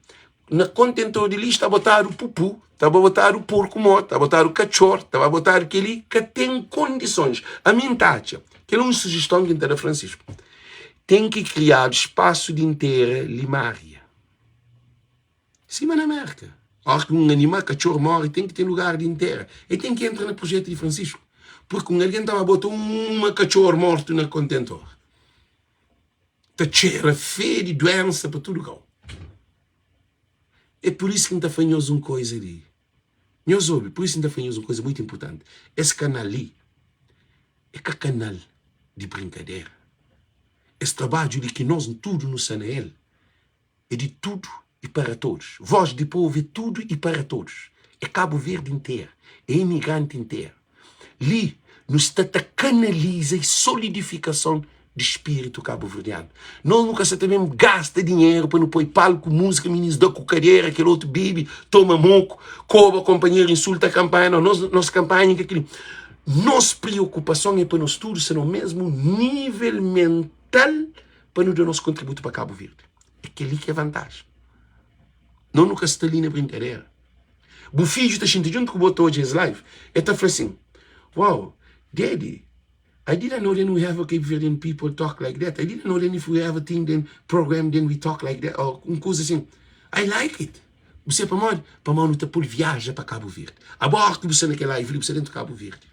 Speaker 1: na contentor de lixo, está a botar o pupu, está a botar o porco morto, está a botar o cachorro, está a botar aquele que tem condições. A minha taxa, que é uma sugestão que está Francisco, tem que criar espaço de inteira limária. Sim, mas na América. Ora que um animal, cachorro morre, tem que ter lugar de inteira. E tem que entrar no projeto de Francisco. Porque alguém estava a botar uma cachorro morto no contentor. Está cheira feio de doença para tudo cá. É por isso que não está fanhoso uma coisa ali. Nós ouve, por isso não está fanhoso uma coisa muito importante. Esse canal ali é que canal de brincadeira. Esse trabalho de que nós tudo no Sanael é de tudo e para todos. Voz de povo é tudo e para todos. É Cabo Verde inteiro. É imigrante inteiro. Ali nos está a canaliza e solidificação de espírito cabo-verdiano. Nós nunca se também gasta dinheiro para não pôr palco, música, ministro da cucadeira, aquele outro bibi, toma moco, cobra, companheiro, insulta a campanha, nossa campanha, aquilo. Nossa preocupação é para nós todos ser no mesmo nível mental para nos dar nosso contributo para Cabo Verde. É aquele que é vantagem. Não nunca está ali na brincadeira. O filho está junto com o botou hoje em live. Ele está falando assim, wow, Daddy, I didn't know that we have a Cape Verdean people talk like that. I didn't know that if we have a thing, then program, then we talk like that. Ou uma coisa assim. I like it. Você para mim não está por viagem para Cabo Verde. Agora que você naquela live, você dentro de Cabo Verde.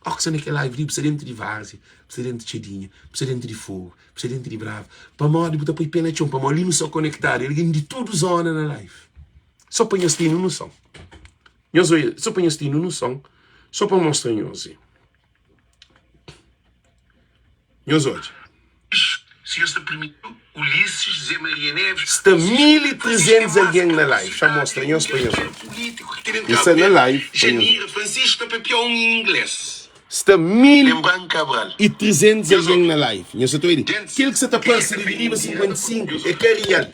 Speaker 1: Agora que você naquela live, você dentro de Várzea, você dentro de Chedinha, você dentro de Fogo, você dentro de Bravo. Para mim, você põe pena de chão, para mim, ali não só conectar. Ele de tudo zona na live. Só põe o estino no som. Só põe o estino no som. Só para mostrar hoje. Hoje. Se eu permitiu, Ulisses, José Maria Neves. Está 1300 alguém na live. Já mostra, eu espanhol. Isso é na live.
Speaker 2: Janeiro, Francisco está pior em inglês.
Speaker 1: Está
Speaker 2: Lembrando Cabral.
Speaker 1: 1300 alguém na live. Eu estou aí. Aquilo que você está passando de nível 55 é carreal.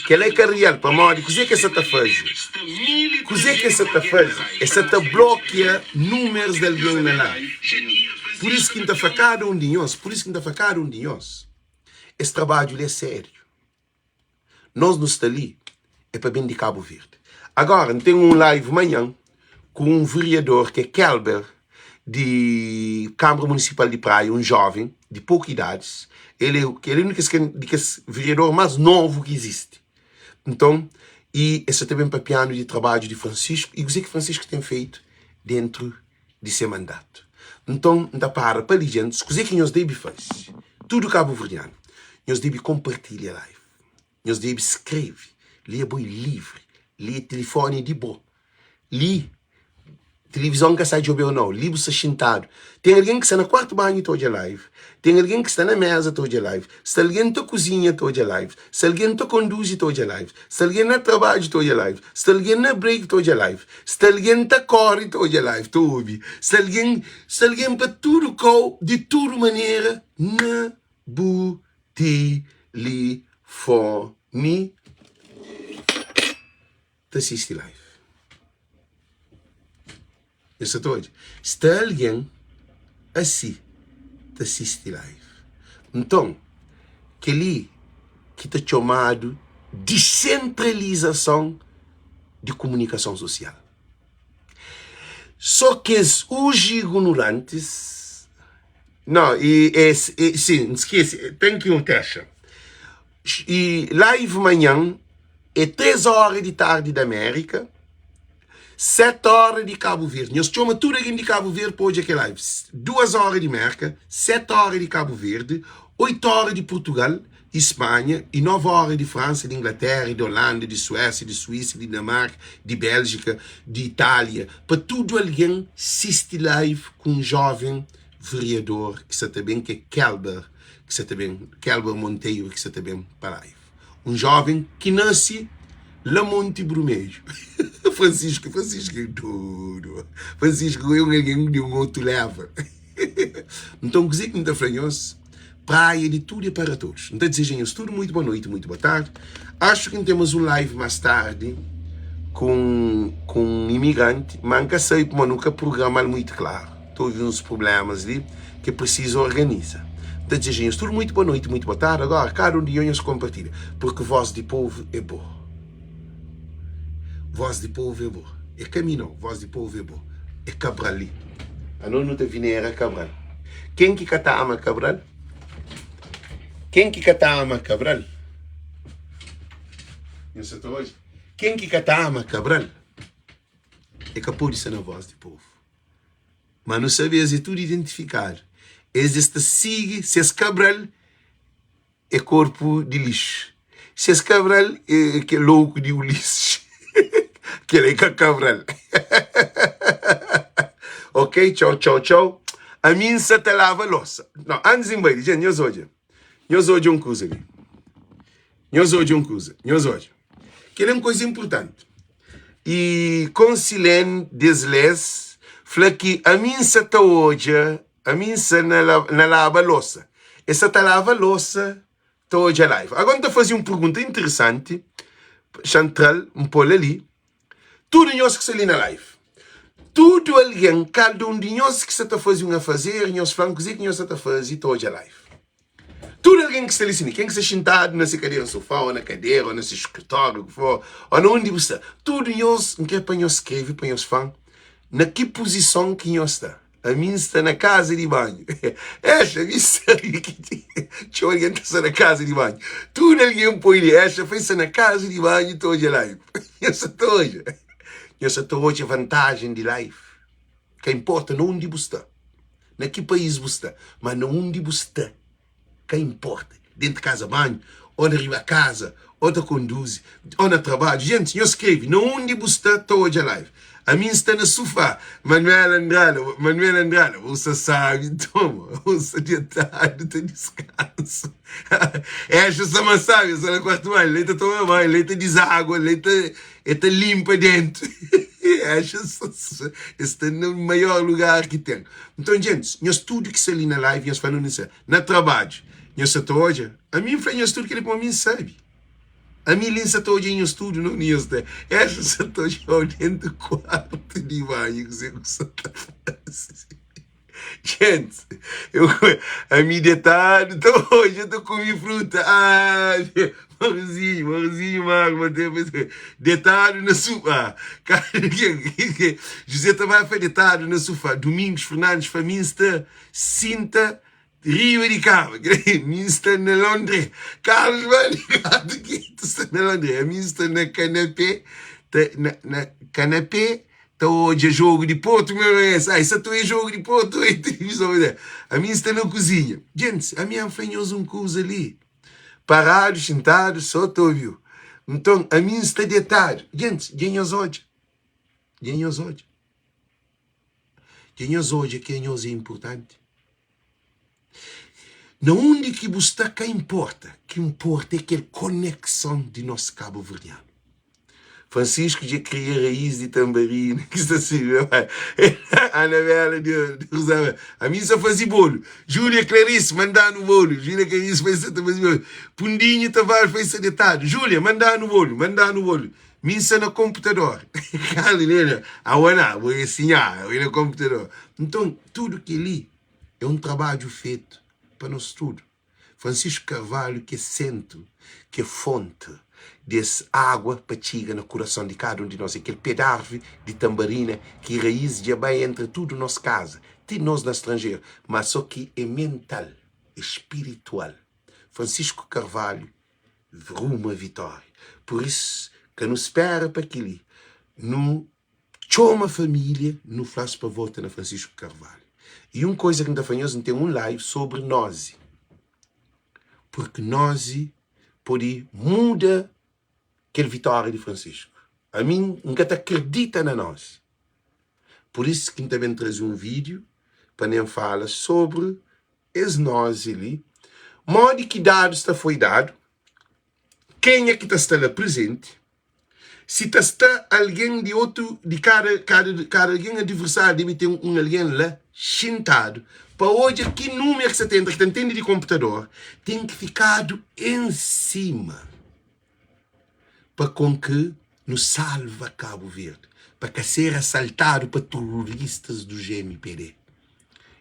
Speaker 1: Que ela é carreal para morrer. O que é que você está fazendo? O que é que você está fazendo? Você está bloqueando números de alguém na live. Por isso que não está facado um de nós. Por isso que não está facado um de nós. Esse trabalho é sério. Nós não estamos ali. É para bem de Cabo Verde. Agora, tem um live amanhã com um vereador que é Kelber, de Câmara Municipal de Praia, um jovem de pouca idade. Ele é o único vereador mais novo que existe. Então, e esse é também papiano de trabalho de Francisco. E o que Francisco tem feito dentro de seu mandato. Então, não para a gente, o que nós devemos fazer? Tudo cabo-verdiano. Nós devemos compartilhar a live. Nós devemos escrever. Ler boi livre. Ler telefone de boa. Ler televisão que sai de ou não. Livro se sentado. Tem alguém que está no quarto banho toda a live. Tem alguém que está na mesa toda a live. Se alguém está cozinha toda a live. Se alguém está conduz toda a live. Se alguém está trabalho toda a live. Se alguém está break toda a live. Se alguém está corre toda a live. Se alguém para tudo de tudo maneira na telefone te assiste live. Isso todo. Está alguém assim, te assiste live. Então, aquele que está chamado descentralização de comunicação social. Só que os ignorantes... Não, sim, esquece, tem que um teste. E live manhã é 3 horas de tarde da América, 7 horas de Cabo Verde. Nós chamamos tudo aqui de Cabo Verde para hoje aqui live. 2 horas de América, 7 horas de Cabo Verde, 8 horas de Portugal, de Espanha, e 9 horas de França, de Inglaterra, de Holanda, de Suécia, de Suíça, de Dinamarca, de Bélgica, de Itália. Para tudo alguém assiste live com um jovem vereador, que está também, que é Kelber, que está também, Kelber Monteiro, que está também para live. Um jovem que nasce lá Monte Brumejo. Francisco é tudo. Francisco é alguém de um outro leva. Então, que me dá franhos, praia de tudo e para todos. Então, desejamos tudo muito boa noite, muito boa tarde. Acho que temos um live mais tarde com um imigrante, mas nunca sei como nunca programar muito claro. Estou vendo uns problemas ali que preciso organizar. Então, desejamos tudo muito boa noite, muito boa tarde. Agora, cada um de nós compartilha, porque voz de povo é boa. Voz de povo é boa. É caminho, voz de povo é boa. É Cabral ali. A não te vinera Cabral. Quem que cata ama Cabral? Quem que cata ama Cabral? Eu sei hoje. Quem que cata ama Cabral? É capaz de ser na voz de povo. Mas não sabias de tudo identificar. Existe sigue, se esse Cabral é corpo de lixo. Se esse Cabral é que é louco de Ulisses. Que ele é Cabral. Ok, tchau, tchau, tchau. A mim se te lava a louça. Não, antes de ir, gente, nós hoje uma coisa ali. Nós hoje uma coisa. Que é uma coisa importante. E com Silene Desles, fala que a mim se te hoje, a mim se na lava a louça. Essa te lava a louça, te hoje a live. Agora eu fazer uma pergunta interessante, central, um pouco ali. Tudo nós que se ali na live. Tudo alguém, cada um de nós que se está fazendo a fazer, nós falamos que nós está fazendo hoje a live. Tudo alguém que está ali, quem que está sentado nessa cadeira no sofá, ou na cadeira, ou nesse escritório, ou onde você está. Tudo nós, que é para nós escrever, para nós falar, na que posição que nós está. A mim está na casa de banho. Esta, me sabe que tinha alguém que está na casa de banho. Tudo alguém põe ali, esta foi na casa de banho e hoje a live. Eu estou hoje. Eu estou hoje a vantagem de live. Que importa não onde você está. Na que país você está. Mas não onde você está. Que importa. Dentro de casa banho, ou na riba casa, ou na conduz, ou no trabalho. Gente, eu escrevo, não onde você está, estou hoje a live. A mim está no sofá. Manuel Andrade, você sabe, toma. Você deitado, tem descanso. Esta sama sabe, essa na quarto banho, leite toma banho, leite deságua, leite limpa dentro. Esta está no maior lugar que tem. Então, gente, nós tudo que está ali na live, nós falamos isso. Na trabalho, nós estamos hoje, a mim faz tudo que ele para mim sabe. A minha linha está hoje em estúdio, não nisso. Esta está hoje dentro do quarto de banho, que você está fazendo. Gente, a minha detalhe, hoje eu estou comendo fruta. Morzinho, Marco, detalhe no sofá. José também foi detalhe no sofá. Domingos Fernandes, família, Cinta, Rio de Cabo, Minsta na Londres, Carlos Valigado, que está na Londres, a Minsta na canapé, está hoje jogo de Porto, meu isso é jogo de Porto, a Minsta na cozinha. Gente, a minha fez um coisa ali, parado, sentado, só estou viu. Então, a Minsta deitado. Gente, ganhamos hoje que é importante. Não onde que você está, que importa é aquela conexão de nosso Cabo Verdeano. Francisco já cria raiz de tamborina, que está assim, a Anabela de Rosário. A mim só fazia bolo. Júlia Clarice, mandar no bolo. Júlia Clarice fez fazer bolo. Pundinho Tavares fez deitado. Júlia, mandar no bolo. Missa no computador. Carla Helena, vou ensinar, no computador. Então, tudo que li é um trabalho feito para nós tudo. Francisco Carvalho, que é centro, que é fonte dessa água para chegar no coração de cada um de nós. Aquele pedaço de tambarina que raiz de bem entre tudo nossa casa. Tem nós na estrangeira, mas só que é mental, é espiritual. Francisco Carvalho rumo à vitória. Por isso, que nos espera para aquilo. Não chama a família, não faz para votar na Francisco Carvalho. E uma coisa que ainda fazemos, tem um live sobre nós. Porque nós pode mudar aquela vitória de Francisco. A mim, nunca acredita na nós. Por isso que também traz um vídeo para nem falar sobre as nós ali. Modo que dados foi dado. Quem é que está lá presente? Se está alguém de outro, de cada alguém adversário, deve ter um alguém lá sentado. Para hoje, que número que você tem, que entende de computador, tem que ficar em cima. Para com que nos salva Cabo Verde. Para que ser assaltado para terroristas do GMPD.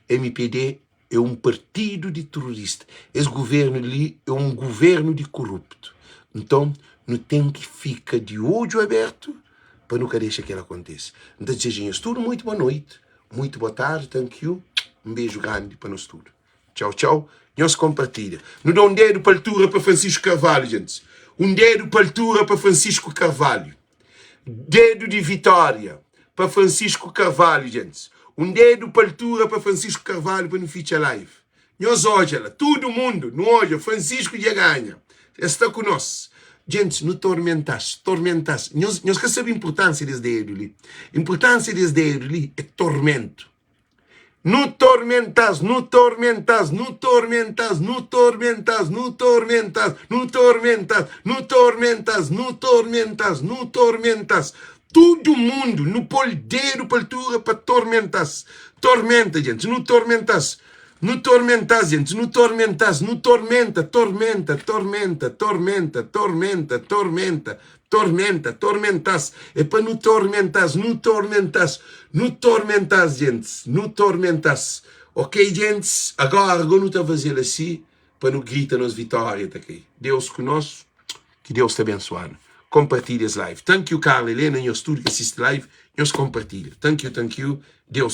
Speaker 1: MPD é um partido de terroristas. Esse governo ali é um governo de corrupto. Então, não tem que ficar de olho aberto para nunca deixar que ela aconteça. Então, desejamos tudo muito boa noite, muito boa tarde, thank you. Um beijo grande para nós tudo. Tchau, tchau. Nós compartilha. Não dá um dedo para a altura para Francisco Carvalho, gente. Um dedo para a altura para Francisco Carvalho. Dedo de vitória para Francisco Carvalho, gente. Um dedo para a altura para Francisco Carvalho para no Feature Live. Nós hoje, todo mundo, no hoje, Francisco já ganha. Está conosco. Gente, não tormentasse. Nós recebemos a importância desse dedo ali. A importância desse dedo ali é tormento. Não tormentas. Todo mundo no poldeiro para altura para tormentas. Tormenta, gente, não tormentas. Não tormentas, gente, não tormentas. É para não tormentas, gente, não tormentas. Ok, gente? Agora não está a fazer assim para não gritar nas vitórias aqui. Deus conosco, que Deus te abençoe. Compartilha esse live. Thank you, Carla Helena, e o estúdio que assiste live, nós compartilha. Thank you, Deus conosco.